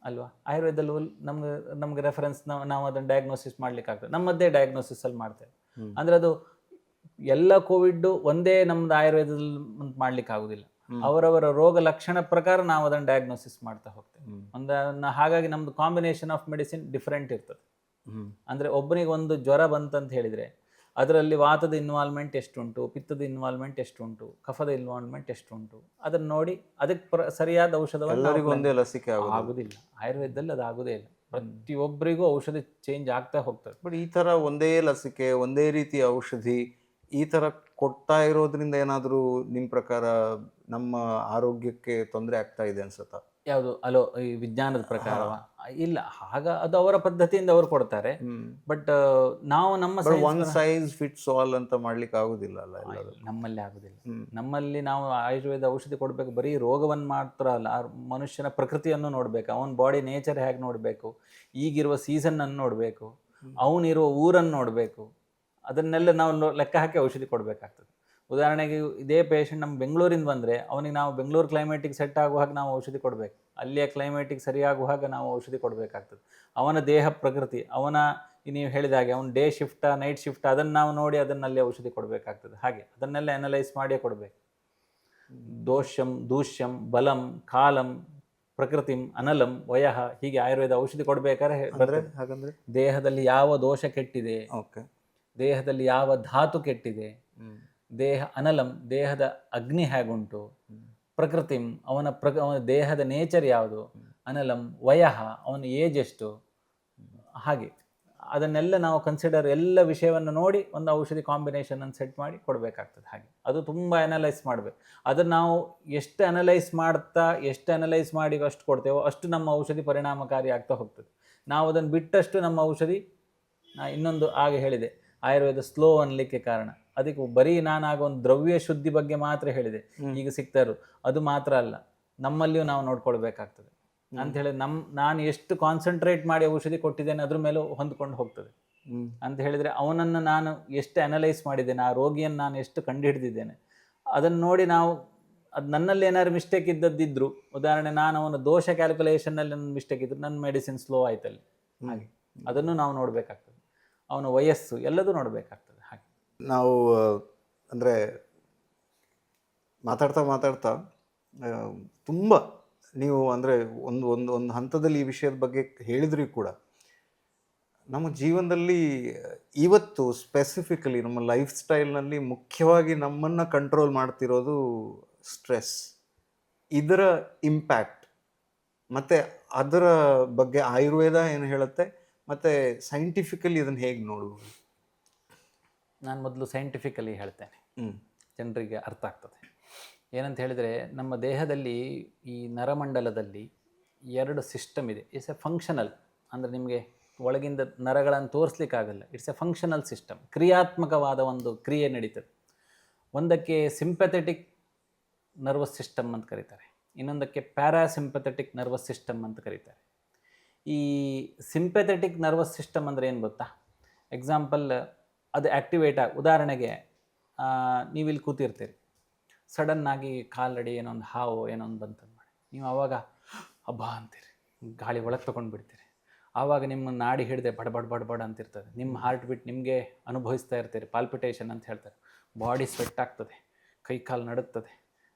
ಅಲ್ವಾ? ಆಯುರ್ವೇದದಲ್ಲಿ ನಮ್ಗೆ ರೆಫರೆನ್ಸ್ ನಾವು ಅದನ್ನು ಡಯಾಗ್ನೋಸಿಸ್ ಮಾಡ್ಲಿಕ್ಕೆ ಆಗ್ತದೆ. ನಮ್ಮದೇ ಡಯಾಗ್ನೋಸಿಸಲ್ಲಿ ಮಾಡ್ತೇವೆ. ಅಂದರೆ ಅದು ಎಲ್ಲ ಕೋವಿಡ್ ಒಂದೇ ನಮ್ದು ಆಯುರ್ವೇದದಲ್ಲಿ ಮಾಡ್ಲಿಕ್ಕೆ ಆಗುದಿಲ್ಲ. ಅವರವರ ರೋಗ ಲಕ್ಷಣ ಪ್ರಕಾರ ನಾವು ಅದನ್ನು ಡಯಾಗ್ನೋಸಿಸ್ ಮಾಡ್ತಾ ಹೋಗ್ತೇವೆ. ಹಾಗಾಗಿ ನಮ್ದು ಕಾಂಬಿನೇಷನ್ ಆಫ್ ಮೆಡಿಸಿನ್ ಡಿಫ್ರೆಂಟ್ ಇರ್ತದೆ. ಅಂದರೆ ಒಬ್ಬನಿಗೆ ಒಂದು ಜ್ವರ ಬಂತಂತ ಹೇಳಿದರೆ ಅದರಲ್ಲಿ ವಾತದ ಇನ್ವಾಲ್ವ್ಮೆಂಟ್ ಎಷ್ಟುಂಟು, ಪಿತ್ತದ ಇನ್ವಾಲ್ವ್ಮೆಂಟ್ ಎಷ್ಟುಂಟು, ಕಫದ ಇನ್ವಾಲ್ವ್ಮೆಂಟ್ ಎಷ್ಟುಂಟು, ಅದನ್ನು ನೋಡಿ ಅದಕ್ಕೆ ಸರಿಯಾದ ಔಷಧವನ್ನು. ಲಸಿಕೆ ಆಗುದಿಲ್ಲ ಆಯುರ್ವೇದದಲ್ಲಿ, ಅದು ಆಗುದೇ ಇಲ್ಲ. ಪ್ರತಿಯೊಬ್ಬರಿಗೂ ಔಷಧಿ ಚೇಂಜ್ ಆಗ್ತಾ ಹೋಗ್ತದೆ. ಬಟ್ ಈ ಥರ ಒಂದೇ ಲಸಿಕೆ, ಒಂದೇ ರೀತಿಯ ಔಷಧಿ ಈ ಥರ ಕೊಡ್ತಾ ಇರೋದ್ರಿಂದ ಏನಾದರೂ ನಿಮ್ಮ ಪ್ರಕಾರ ನಮ್ಮ ಆರೋಗ್ಯಕ್ಕೆ ತೊಂದರೆ ಆಗ್ತಾ ಇದೆ ಅನ್ಸುತ್ತಾ? ಯಾವುದು ಈ ವಿಜ್ಞಾನದ ಪ್ರಕಾರ ಇಲ್ಲ, ಅದು ಅವರ ಪದ್ಧತಿಯಿಂದ ಅವರು ಕೊಡ್ತಾರೆ. ಬಟ್ ನಾವು ನಮ್ಮ ಒನ್ ಸೈಜ್ ಫಿಟ್ಸ್ ಆಲ್ ಅಂತ ಮಾಡ್ಲಿಕ್ಕೆ ಆಗುದಿಲ್ಲ ಅಲ್ಲ, ನಮ್ಮಲ್ಲಿ ಆಗುದಿಲ್ಲ. ನಮ್ಮಲ್ಲಿ ನಾವು ಆಯುರ್ವೇದ ಔಷಧಿ ಕೊಡಬೇಕು ಬರೀ ರೋಗವನ್ನು ಮಾತ್ರ ಅಲ್ಲ, ಮನುಷ್ಯನ ಪ್ರಕೃತಿಯನ್ನು ನೋಡಬೇಕು, ಅವನ ಬಾಡಿ ನೇಚರ್ ಹೇಗೆ ನೋಡಬೇಕು, ಈಗಿರುವ ಸೀಸನ್ ಅನ್ನು ನೋಡಬೇಕು, ಅವನಿರುವ ಊರನ್ನು ನೋಡಬೇಕು. ಅದನ್ನೆಲ್ಲ ನಾವು ಲೆಕ್ಕ ಹಾಕಿ ಔಷಧಿ ಕೊಡಬೇಕಾಗ್ತದೆ. ಉದಾಹರಣೆಗೆ ಇದೇ ಪೇಷಂಟ್ ನಮ್ಮ ಬೆಂಗಳೂರಿಂದ ಬಂದರೆ ಅವನಿಗೆ ನಾವು ಬೆಂಗಳೂರು ಕ್ಲೈಮೇಟಿಗೆ ಸೆಟ್ ಆಗುವ ಹಾಗೆ ನಾವು ಔಷಧಿ ಕೊಡಬೇಕು. ಅಲ್ಲಿಯ ಕ್ಲೈಮೇಟಿಗೆ ಸರಿಯಾಗುವ ಹಾಗೆ ನಾವು ಔಷಧಿ ಕೊಡಬೇಕಾಗ್ತದೆ. ಅವನ ದೇಹ ಪ್ರಕೃತಿ, ನೀವು ಹೇಳಿದ ಹಾಗೆ ಅವನ ಡೇ ಶಿಫ್ಟಾ ನೈಟ್ ಶಿಫ್ಟ್ ಅದನ್ನು ನಾವು ನೋಡಿ ಅದನ್ನಲ್ಲಿ ಔಷಧಿ ಕೊಡಬೇಕಾಗ್ತದೆ. ಹಾಗೆ ಅದನ್ನೆಲ್ಲ ಅನಲೈಸ್ ಮಾಡಿಯೇ ಕೊಡಬೇಕು. ದೂಷ್ಯಂ ಬಲಂ ಕಾಲಂ ಪ್ರಕೃತಿಂ ಅನಲಂ ವಯಃ, ಹೀಗೆ ಆಯುರ್ವೇದ ಔಷಧಿ ಕೊಡಬೇಕಾದ್ರೆ ದೇಹದಲ್ಲಿ ಯಾವ ದೋಷ ಕೆಟ್ಟಿದೆ, ದೇಹದಲ್ಲಿ ಯಾವ ಧಾತು ಕೆಟ್ಟಿದೆ, ದೇಹ ಅನಲಂ ದೇಹದ ಅಗ್ನಿ ಹೇಗುಂಟು, ಪ್ರಕೃತಿಂ ಅವನ ದೇಹದ ನೇಚರ್ ಯಾವುದು, ಅನಲಂ ವಯಃ ಅವನ ಏಜ್ ಎಷ್ಟು, ಹಾಗೆ ಅದನ್ನೆಲ್ಲ ನಾವು ಕನ್ಸಿಡರ್ ಎಲ್ಲ ವಿಷಯವನ್ನು ನೋಡಿ ಒಂದು ಔಷಧಿ ಕಾಂಬಿನೇಷನನ್ನು ಸೆಟ್ ಮಾಡಿ ಕೊಡಬೇಕಾಗ್ತದೆ. ಹಾಗೆ ಅದು ತುಂಬ ಅನಲೈಸ್ ಮಾಡಬೇಕು. ಅದನ್ನು ನಾವು ಎಷ್ಟು ಅನಲೈಸ್ ಮಾಡಿ ಅಷ್ಟು ಕೊಡ್ತೇವೋ ಅಷ್ಟು ನಮ್ಮ ಔಷಧಿ ಪರಿಣಾಮಕಾರಿ ಆಗ್ತಾ ಹೋಗ್ತದೆ. ನಾವು ಅದನ್ನು ಬಿಟ್ಟಷ್ಟು ನಮ್ಮ ಔಷಧಿ, ಇನ್ನೊಂದು ಆಗ ಹೇಳಿದೆ ಆಯುರ್ವೇದ ಸ್ಲೋ ಅನ್ನಲಿಕ್ಕೆ ಕಾರಣ ಅದಕ್ಕೆ ಬರೀ ನಾನಾಗ ಒಂದು ದ್ರವ್ಯ ಶುದ್ಧಿ ಬಗ್ಗೆ ಮಾತ್ರ ಹೇಳಿದೆ. ಈಗ ಸಿಗ್ತಾ ಇರೋದು ಅದು ಮಾತ್ರ ಅಲ್ಲ, ನಮ್ಮಲ್ಲಿಯೂ ನಾವು ನೋಡ್ಕೊಳ್ಬೇಕಾಗ್ತದೆ ಅಂಥೇಳಿ ನಾನು ಎಷ್ಟು ಕಾನ್ಸಂಟ್ರೇಟ್ ಮಾಡಿ ಔಷಧಿ ಕೊಟ್ಟಿದ್ದೇನೆ ಅದ್ರ ಮೇಲೂ ಹೊಂದ್ಕೊಂಡು ಹೋಗ್ತದೆ ಅಂತ ಹೇಳಿದರೆ, ಅವನನ್ನು ನಾನು ಎಷ್ಟು ಅನಲೈಸ್ ಮಾಡಿದ್ದೇನೆ, ಆ ರೋಗಿಯನ್ನು ನಾನು ಎಷ್ಟು ಕಂಡುಹಿಡಿದಿದ್ದೇನೆ ಅದನ್ನು ನೋಡಿ ನಾವು ಅದು ನನ್ನಲ್ಲಿ ಏನಾದ್ರು ಮಿಸ್ಟೇಕ್ ಇದ್ದದ್ದಿದ್ರು, ಉದಾಹರಣೆ ನಾನು ಅವನ ದೋಷ ಕ್ಯಾಲ್ಕುಲೇಷನ್ನಲ್ಲಿ ನನ್ನ ಮಿಸ್ಟೇಕ್ ಇದ್ರು ನನ್ನ ಮೆಡಿಸಿನ್ ಸ್ಲೋ ಆಯ್ತಲ್ಲಿ, ಹಾಗೆ ಅದನ್ನು ನಾವು ನೋಡಬೇಕಾಗ್ತದೆ. ಅವನ ವಯಸ್ಸು ಎಲ್ಲದೂ ನೋಡಬೇಕಾಗ್ತದೆ. ಹಾಗೆ ನಾವು ಅಂದರೆ ಮಾತಾಡ್ತಾ ತುಂಬ ನೀವು ಅಂದರೆ ಒಂದು ಒಂದು ಒಂದು ಹಂತದಲ್ಲಿ ಈ ವಿಷಯದ ಬಗ್ಗೆ ಹೇಳಿದ್ರಿ ಕೂಡ. ನಮ್ಮ ಜೀವನದಲ್ಲಿ ಇವತ್ತು ಸ್ಪೆಸಿಫಿಕಲಿ ನಮ್ಮ ಲೈಫ್ ಸ್ಟೈಲ್ನಲ್ಲಿ ಮುಖ್ಯವಾಗಿ ನಮ್ಮನ್ನು ಕಂಟ್ರೋಲ್ ಮಾಡ್ತಿರೋದು ಸ್ಟ್ರೆಸ್. ಇದರ ಇಂಪ್ಯಾಕ್ಟ್ ಮತ್ತು ಅದರ ಬಗ್ಗೆ ಆಯುರ್ವೇದ ಏನು ಹೇಳುತ್ತೆ, ಮತ್ತು ಸೈಂಟಿಫಿಕಲಿ ಇದನ್ನು ಹೇಗೆ ನೋಡುವುದು? ನಾನು ಮೊದಲು ಸೈಂಟಿಫಿಕಲಿ ಹೇಳ್ತೇನೆ, ಜನರಿಗೆ ಅರ್ಥ ಆಗ್ತದೆ. ಏನಂತ ಹೇಳಿದರೆ, ನಮ್ಮ ದೇಹದಲ್ಲಿ ಈ ನರಮಂಡಲದಲ್ಲಿ 2 ಸಿಸ್ಟಮ್ ಇದೆ. ಇಟ್ಸ್ ಎ ಫಂಕ್ಷನಲ್, ಅಂದರೆ ನಿಮಗೆ ಒಳಗಿಂದ ನರಗಳನ್ನು ತೋರಿಸ್ಲಿಕ್ಕಾಗಲ್ಲ. ಇಟ್ಸ್ ಎ ಫಂಕ್ಷನಲ್ ಸಿಸ್ಟಮ್, ಕ್ರಿಯಾತ್ಮಕವಾದ ಒಂದು ಕ್ರಿಯೆ ನಡೀತದೆ. ಒಂದಕ್ಕೆ ಸಿಂಪಥೆಟಿಕ್ ನರ್ವಸ್ ಸಿಸ್ಟಮ್ ಅಂತ ಕರೀತಾರೆ, ಇನ್ನೊಂದಕ್ಕೆ ಪ್ಯಾರಾಸಿಂಪಥೆಟಿಕ್ ನರ್ವಸ್ ಸಿಸ್ಟಮ್ ಅಂತ ಕರೀತಾರೆ. ಈ ಸಿಂಪಥೆಟಿಕ್ ನರ್ವಸ್ ಸಿಸ್ಟಮ್ ಅಂದರೆ ಏನು ಗೊತ್ತಾ? ಎಕ್ಸಾಂಪಲ್, ಅದು ಆ್ಯಕ್ಟಿವೇಟ್ ಉದಾಹರಣೆಗೆ ನೀವಿಲ್ಲಿ ಕೂತಿರ್ತೀರಿ, ಸಡನ್ನಾಗಿ ಕಾಲಡಿ ಏನೋ ಒಂದು ಹಾವು ಏನೋ ಒಂದು ಬಂತಂದು ಮಾಡಿ, ನೀವು ಆವಾಗ ಹಬ್ಬ ಅಂತೀರಿ, ಗಾಳಿ ಒಳಗೆ ತೊಗೊಂಡು ಬಿಡ್ತೀರಿ. ಆವಾಗ ನಿಮ್ಮ ನಾಡಿ ಹಿಡಿದೆ ಬಡ ಅಂತಿರ್ತದೆ. ನಿಮ್ಮ ಹಾರ್ಟ್ ಬೀಟ್ ನಿಮಗೆ ಅನುಭವಿಸ್ತಾ ಇರ್ತೀರಿ, ಪಾಲ್ಪಿಟೇಷನ್ ಅಂತ ಹೇಳ್ತಾರೆ. ಬಾಡಿ ಸ್ವೆಟ್ ಆಗ್ತದೆ, ಕೈ ಕಾಲು ನಡುತ್ತದೆ,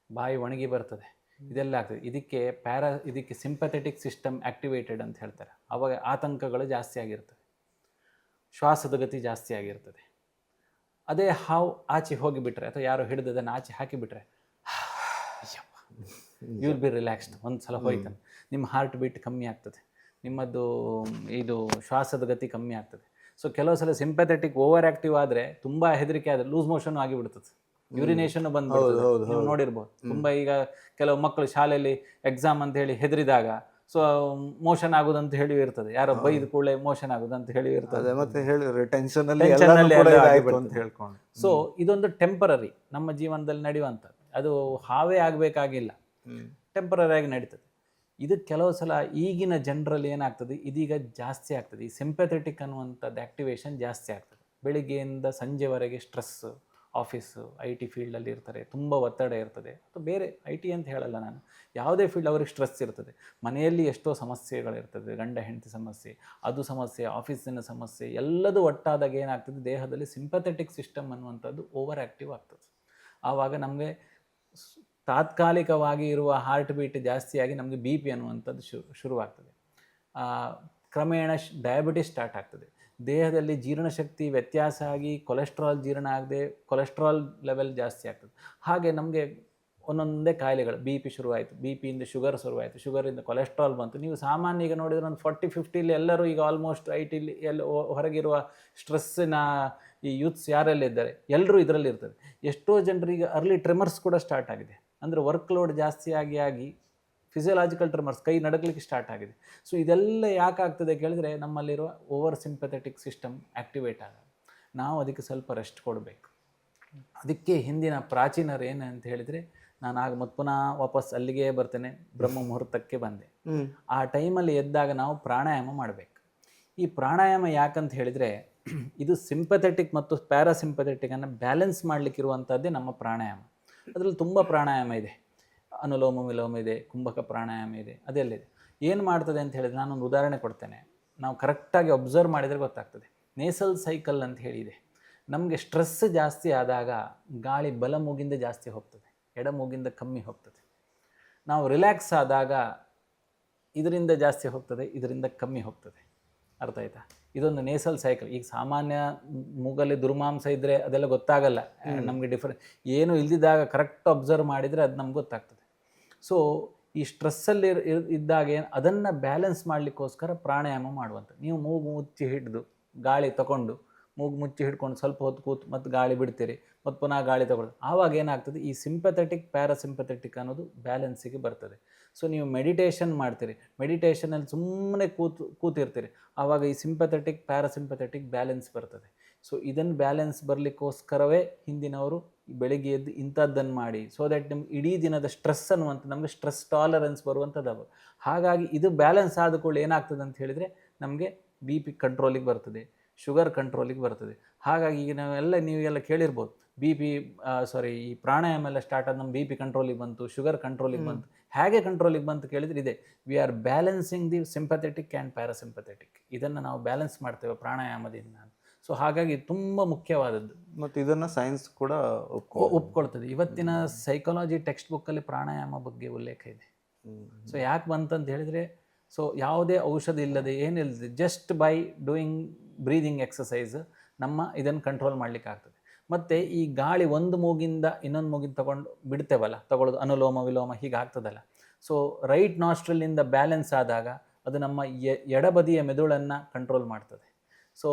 ಬಾಯಿ ಒಣಗಿ ಬರ್ತದೆ, ಇದೆಲ್ಲ ಆಗ್ತದೆ. ಇದಕ್ಕೆ ಸಿಂಪಥೆಟಿಕ್ ಸಿಸ್ಟಮ್ ಆ್ಯಕ್ಟಿವೇಟೆಡ್ ಅಂತ ಹೇಳ್ತಾರೆ. ಆವಾಗ ಆತಂಕಗಳು ಜಾಸ್ತಿ ಆಗಿರ್ತದೆ, ಶ್ವಾಸದ ಗತಿ ಜಾಸ್ತಿ ಆಗಿರ್ತದೆ. ಅದೇ ಹಾವು ಆಚೆ ಹೋಗಿಬಿಟ್ರೆ ಅಥವಾ ಯಾರೋ ಹಿಡಿದದನ್ನು ಆಚೆ ಹಾಕಿಬಿಟ್ರೆ ಯು ವಿಲ್ ಬಿ ರಿಲ್ಯಾಕ್ಸ್ಡ್. ಒಂದು ಸಲ ಹೋಯ್ತಾನೆ, ನಿಮ್ಮ ಹಾರ್ಟ್ ಬೀಟ್ ಕಮ್ಮಿ ಆಗ್ತದೆ, ನಿಮ್ಮದು ಇದು ಶ್ವಾಸದ ಗತಿ ಕಮ್ಮಿ ಆಗ್ತದೆ. ಸೊ ಕೆಲವು ಸಲ ಸಿಂಪಥೆಟಿಕ್ ಓವರ್ ಆ್ಯಕ್ಟಿವ್ ಆದರೆ, ತುಂಬ ಹೆದರಿಕೆ ಆದರೆ ಲೂಸ್ ಮೋಷನ್ ಆಗಿಬಿಡ್ತದೆ, ಯೂರಿನೇಷನ್ ಬಂದ್ಬಿಡ್ತದೆ. ನೀವು ನೋಡಿರ್ಬೋದು, ತುಂಬ ಈಗ ಕೆಲವು ಮಕ್ಕಳು ಶಾಲೆಯಲ್ಲಿ ಎಕ್ಸಾಮ್ ಅಂತ ಹೇಳಿ ಹೆದರಿದಾಗ ಸೊ ಮೋಷನ್ ಆಗೋದಂತ ಹೇಳಿ ಇರ್ತದೆ, ಯಾರೋ ಬೈದ ಕೂಡಲೇ ಮೋಷನ್ ಆಗೋದಂತ ಹೇಳಿ ಇರ್ತದೆ. ಮತ್ತೆ ಹೇಳಿದ್ರೆ ಟೆನ್ಷನಲ್ಲಿ ಅಂತ ಹೇಳ್ಕೊಂಡು. ಸೊ ಇದೊಂದು ಟೆಂಪರರಿ, ನಮ್ಮ ಜೀವನದಲ್ಲಿ ನಡೆಯುವಂಥದ್ದು. ಅದು ಹಾವೇ ಆಗಬೇಕಾಗಿಲ್ಲ, ಟೆಂಪರರಿ ಆಗಿ ನಡೀತದೆ. ಇದು ಕೆಲವು ಸಲ ಈಗಿನ ಜನರಲ್ಲಿ ಏನಾಗ್ತದೆ, ಇದೀಗ ಜಾಸ್ತಿ ಆಗ್ತದೆ. ಈ ಸಿಂಪಥೆಟಿಕ್ ಅನ್ನುವಂಥದ್ದು ಆ್ಯಕ್ಟಿವೇಶನ್ ಜಾಸ್ತಿ ಆಗ್ತದೆ. ಬೆಳಿಗ್ಗೆಯಿಂದ ಸಂಜೆವರೆಗೆ ಸ್ಟ್ರೆಸ್, ಆಫೀಸು IT ಫೀಲ್ಡಲ್ಲಿ ಇರ್ತಾರೆ, ತುಂಬ ಒತ್ತಡ ಇರ್ತದೆ. ಅಥವಾ ಬೇರೆ IT ಅಂತ ಹೇಳಲ್ಲ ನಾನು, ಯಾವುದೇ ಫೀಲ್ಡ್ ಅವ್ರಿಗೆ ಸ್ಟ್ರೆಸ್ ಇರ್ತದೆ. ಮನೆಯಲ್ಲಿ ಎಷ್ಟೋ ಸಮಸ್ಯೆಗಳಿರ್ತದೆ, ಗಂಡ ಹೆಂಡತಿ ಸಮಸ್ಯೆ, ಅದು ಸಮಸ್ಯೆ, ಆಫೀಸಿನ ಸಮಸ್ಯೆ, ಎಲ್ಲದೂ ಒಟ್ಟಾದಾಗ ಏನಾಗ್ತದೆ, ದೇಹದಲ್ಲಿ ಸಿಂಪಥೆಟಿಕ್ ಸಿಸ್ಟಮ್ ಅನ್ನುವಂಥದ್ದು ಓವರ್ ಆ್ಯಕ್ಟಿವ್ ಆಗ್ತದೆ. ಆವಾಗ ನಮಗೆ ತಾತ್ಕಾಲಿಕವಾಗಿ ಇರುವ ಹಾರ್ಟ್ ಬೀಟ್ ಜಾಸ್ತಿಯಾಗಿ ನಮಗೆ BP ಅನ್ನುವಂಥದ್ದು ಶುರುವಾಗ್ತದೆ. ಕ್ರಮೇಣ ಡಯಾಬಿಟಿಸ್ ಸ್ಟಾರ್ಟ್ ಆಗ್ತದೆ. ದೇಹದಲ್ಲಿ ಜೀರ್ಣಶಕ್ತಿ ವ್ಯತ್ಯಾಸ ಆಗಿ ಕೊಲೆಸ್ಟ್ರಾಲ್ ಜೀರ್ಣ ಆಗದೆ ಕೊಲೆಸ್ಟ್ರಾಲ್ ಲೆವೆಲ್ ಜಾಸ್ತಿ ಆಗ್ತದೆ. ಹಾಗೆ ನಮಗೆ ಒಂದೊಂದೇ ಕಾಯಿಲೆಗಳು, BP ಶುರುವಾಯಿತು, BPಯಿಂದ ಶುಗರ್ ಶುರುವಾಯಿತು, ಶುಗರಿಂದ ಕೊಲೆಸ್ಟ್ರಾಲ್ ಬಂತು. ನೀವು ಸಾಮಾನ್ಯ ಈಗ ನೋಡಿದರೆ ಒಂದು 40-50 ಎಲ್ಲರೂ ಈಗ ಆಲ್ಮೋಸ್ಟ್ ITಲಿ ಹೊರಗಿರುವ ಸ್ಟ್ರೆಸ್ಸಿನ ಈ ಯೂತ್ಸ್ ಯಾರೆಲ್ಲಿದ್ದಾರೆ ಎಲ್ಲರೂ ಇದರಲ್ಲಿ ಇರ್ತದೆ. ಎಷ್ಟೋ ಜನರಿಗೆ ಅರ್ಲಿ ಟ್ರೆಮರ್ಸ್ ಕೂಡ ಸ್ಟಾರ್ಟ್ ಆಗಿದೆ, ಅಂದರೆ ವರ್ಕ್ ಲೋಡ್ ಜಾಸ್ತಿ ಆಗಿ ಫಿಸಿಯಲಾಜಿಕಲ್ ಟ್ರೆಮರ್ಸ್, ಕೈ ನಡಗಲಿಕ್ಕೆ ಸ್ಟಾರ್ಟ್ ಆಗಿದೆ. ಸೊ ಇದೆಲ್ಲ ಯಾಕಾಗ್ತದೆ ಕೇಳಿದರೆ, ನಮ್ಮಲ್ಲಿರುವ ಓವರ್ ಸಿಂಪಥೆಟಿಕ್ ಸಿಸ್ಟಮ್ ಆ್ಯಕ್ಟಿವೇಟ್ ಆಗೋದು. ನಾವು ಅದಕ್ಕೆ ಸ್ವಲ್ಪ ರೆಸ್ಟ್ ಕೊಡಬೇಕು. ಅದಕ್ಕೆ ಹಿಂದಿನ ಪ್ರಾಚೀನರು ಏನು ಅಂತ ಹೇಳಿದರೆ, ನಾನು ಆಗ ಮತ್ತೆ ಪುನಃ ವಾಪಸ್ ಅಲ್ಲಿಗೆ ಬರ್ತೇನೆ, ಬ್ರಹ್ಮ ಮುಹೂರ್ತಕ್ಕೆ ಬಂದೆ. ಆ ಟೈಮಲ್ಲಿ ಎದ್ದಾಗ ನಾವು ಪ್ರಾಣಾಯಾಮ ಮಾಡಬೇಕು. ಈ ಪ್ರಾಣಾಯಾಮ ಯಾಕಂತ ಹೇಳಿದರೆ, ಇದು ಸಿಂಪಥೆಟಿಕ್ ಮತ್ತು ಪ್ಯಾರಾಸಿಂಪಥೆಟಿಕನ್ನು ಬ್ಯಾಲೆನ್ಸ್ ಮಾಡಲಿಕ್ಕಿರುವಂಥದ್ದೇ ನಮ್ಮ ಪ್ರಾಣಾಯಾಮ. ಅದರಲ್ಲಿ ತುಂಬ ಪ್ರಾಣಾಯಾಮ ಇದೆ, ಅನುಲೋಮ ವಿಲೋಮ ಇದೆ, ಕುಂಭಕ ಪ್ರಾಣಾಯಾಮ ಇದೆ, ಅದೆಲ್ಲಿದೆ. ಏನು ಮಾಡ್ತದೆ ಅಂತ ಹೇಳಿದರೆ, ನಾನೊಂದು ಉದಾಹರಣೆ ಕೊಡ್ತೇನೆ, ನಾವು ಕರೆಕ್ಟಾಗಿ ಅಬ್ಸರ್ವ್ ಮಾಡಿದರೆ ಗೊತ್ತಾಗ್ತದೆ. ನೇಸಲ್ ಸೈಕಲ್ ಅಂತ ಹೇಳಿದೆ. ನಮಗೆ ಸ್ಟ್ರೆಸ್ ಜಾಸ್ತಿ ಆದಾಗ ಗಾಳಿ ಬಲ ಮೂಗಿಂದ ಜಾಸ್ತಿ ಹೋಗ್ತದೆ, ಎಡ ಮೂಗಿಂದ ಕಮ್ಮಿ ಹೋಗ್ತದೆ. ನಾವು ರಿಲ್ಯಾಕ್ಸ್ ಆದಾಗ ಇದರಿಂದ ಜಾಸ್ತಿ ಹೋಗ್ತದೆ, ಇದರಿಂದ ಕಮ್ಮಿ ಹೋಗ್ತದೆ. ಅರ್ಥ ಆಯ್ತಾ? ಇದೊಂದು ನೇಸಲ್ ಸೈಕಲ್. ಈಗ ಸಾಮಾನ್ಯ ಮೂಗಲ್ಲಿ ದುರ್ಮಾಂಸ ಇದ್ದರೆ ಅದೆಲ್ಲ ಗೊತ್ತಾಗಲ್ಲ ನಮಗೆ, ಏನು ಇಲ್ದಿದ್ದಾಗ ಕರೆಕ್ಟ್ ಅಬ್ಸರ್ವ್ ಮಾಡಿದರೆ ಅದು ನಮ್ಗೆ ಗೊತ್ತಾಗ್ತದೆ. ಸೊ ಈ ಸ್ಟ್ರೆಸ್ಸಲ್ಲಿ ಇದ್ದಾಗ ಅದನ್ನು ಬ್ಯಾಲೆನ್ಸ್ ಮಾಡಲಿಕ್ಕೋಸ್ಕರ ಪ್ರಾಣಾಯಾಮ ಮಾಡುವಂಥ. ನೀವು ಮೂಗು ಮುಚ್ಚಿ ಹಿಡಿದು ಗಾಳಿ ತಗೊಂಡು, ಮೂಗು ಮುಚ್ಚಿ ಹಿಡ್ಕೊಂಡು ಸ್ವಲ್ಪ ಹೊತ್ತು ಕೂತು ಮತ್ತು ಗಾಳಿ ಬಿಡ್ತೀರಿ, ಮತ್ತು ಪುನಃ ಗಾಳಿ ತಗೊಳ್ಳೋದು. ಆವಾಗ ಏನಾಗ್ತದೆ, ಈ ಸಿಂಪಥೆಟಿಕ್ ಪ್ಯಾರಾಸಿಂಪಥೆಟಿಕ್ ಅನ್ನೋದು ಬ್ಯಾಲೆನ್ಸಿಗೆ ಬರ್ತದೆ. ಸೊ ನೀವು ಮೆಡಿಟೇಷನ್ ಮಾಡ್ತೀರಿ, ಮೆಡಿಟೇಷನಲ್ಲಿ ಸುಮ್ಮನೆ ಕೂತಿರ್ತೀರಿ, ಆವಾಗ ಈ ಸಿಂಪಥೆಟಿಕ್ ಪ್ಯಾರಾಸಿಂಪಥೆಟಿಕ್ ಬ್ಯಾಲೆನ್ಸ್ ಬರ್ತದೆ. ಸೊ ಇದನ್ನು ಬ್ಯಾಲೆನ್ಸ್ ಬರಲಿಕ್ಕೋಸ್ಕರವೇ ಹಿಂದಿನವರು ಬೆಳಿಗ್ಗೆ ಎದ್ದು ಇಂಥದ್ದನ್ನು ಮಾಡಿ, ಸೊ ದ್ಯಾಟ್ ನಿಮ್ಗೆ ಇಡೀ ದಿನದ ಸ್ಟ್ರೆಸ್ ಅನ್ನುವಂಥ, ನಮಗೆ ಸ್ಟ್ರೆಸ್ ಟಾಲರೆನ್ಸ್ ಬರುವಂಥದ್ದು. ಹಾಗಾಗಿ ಇದು ಬ್ಯಾಲೆನ್ಸ್ ಆದ ಕೂಡಲೇ ಏನಾಗ್ತದೆ ಅಂತ ಹೇಳಿದರೆ, ನಮಗೆ BP ಕಂಟ್ರೋಲಿಗೆ ಬರ್ತದೆ, ಶುಗರ್ ಕಂಟ್ರೋಲಿಗೆ ಬರ್ತದೆ. ಹಾಗಾಗಿ ಈಗ ನೀವೆಲ್ಲ ಕೇಳಿರ್ಬೋದು, ಈ ಪ್ರಾಣಾಯಾಮ ಎಲ್ಲ ಸ್ಟಾರ್ಟ್ ಆದ ನಮ್ಮ BP ಕಂಟ್ರೋಲಿಗೆ ಬಂತು, ಶುಗರ್ ಕಂಟ್ರೋಲಿಗೆ ಬಂತು. ಹೇಗೆ ಕಂಟ್ರೋಲಿಗೆ ಬಂತು ಕೇಳಿದರೆ ಇದೆ, we are balancing the sympathetic and parasympathetic. ಇದನ್ನು ನಾವು ಬ್ಯಾಲೆನ್ಸ್ ಮಾಡ್ತೇವೆ ಪ್ರಾಣಾಯಾಮದಿಂದ. ಸೊ ಹಾಗಾಗಿ ತುಂಬ ಮುಖ್ಯವಾದದ್ದು. ಮತ್ತು ಇದನ್ನು ಸೈನ್ಸ್ ಕೂಡ ಒಪ್ಕೊಳ್ತದೆ. ಇವತ್ತಿನ ಸೈಕಾಲಜಿ ಟೆಕ್ಸ್ಟ್ ಬುಕ್ಕಲ್ಲಿ ಪ್ರಾಣಾಯಾಮ ಬಗ್ಗೆ ಉಲ್ಲೇಖ ಇದೆ. ಸೊ ಯಾಕೆ ಬಂತಂತ ಹೇಳಿದರೆ, ಸೊ ಯಾವುದೇ ಔಷಧ ಇಲ್ಲದೆ ಏನಿಲ್ಲದೆ just by doing breathing exercise ನಮ್ಮ ಇದನ್ನು ಕಂಟ್ರೋಲ್ ಮಾಡಲಿಕ್ಕೆ ಆಗ್ತದೆ. ಮತ್ತು ಈ ಗಾಳಿ ಒಂದು ಮೂಗಿಂದ ಇನ್ನೊಂದು ಮೂಗಿಂದ ತಗೊಳ್ಳೋದು ಅನುಲೋಮ ವಿಲೋಮ ಹೀಗೆ ಆಗ್ತದಲ್ಲ. ಸೊ ರೈಟ್ ನಾಸ್ಟ್ರಲಿಂದ ಬ್ಯಾಲೆನ್ಸ್ ಆದಾಗ ಅದು ನಮ್ಮ ಎಡಬದಿಯ ಮೆದುಳನ್ನು ಕಂಟ್ರೋಲ್ ಮಾಡ್ತದೆ. ಸೊ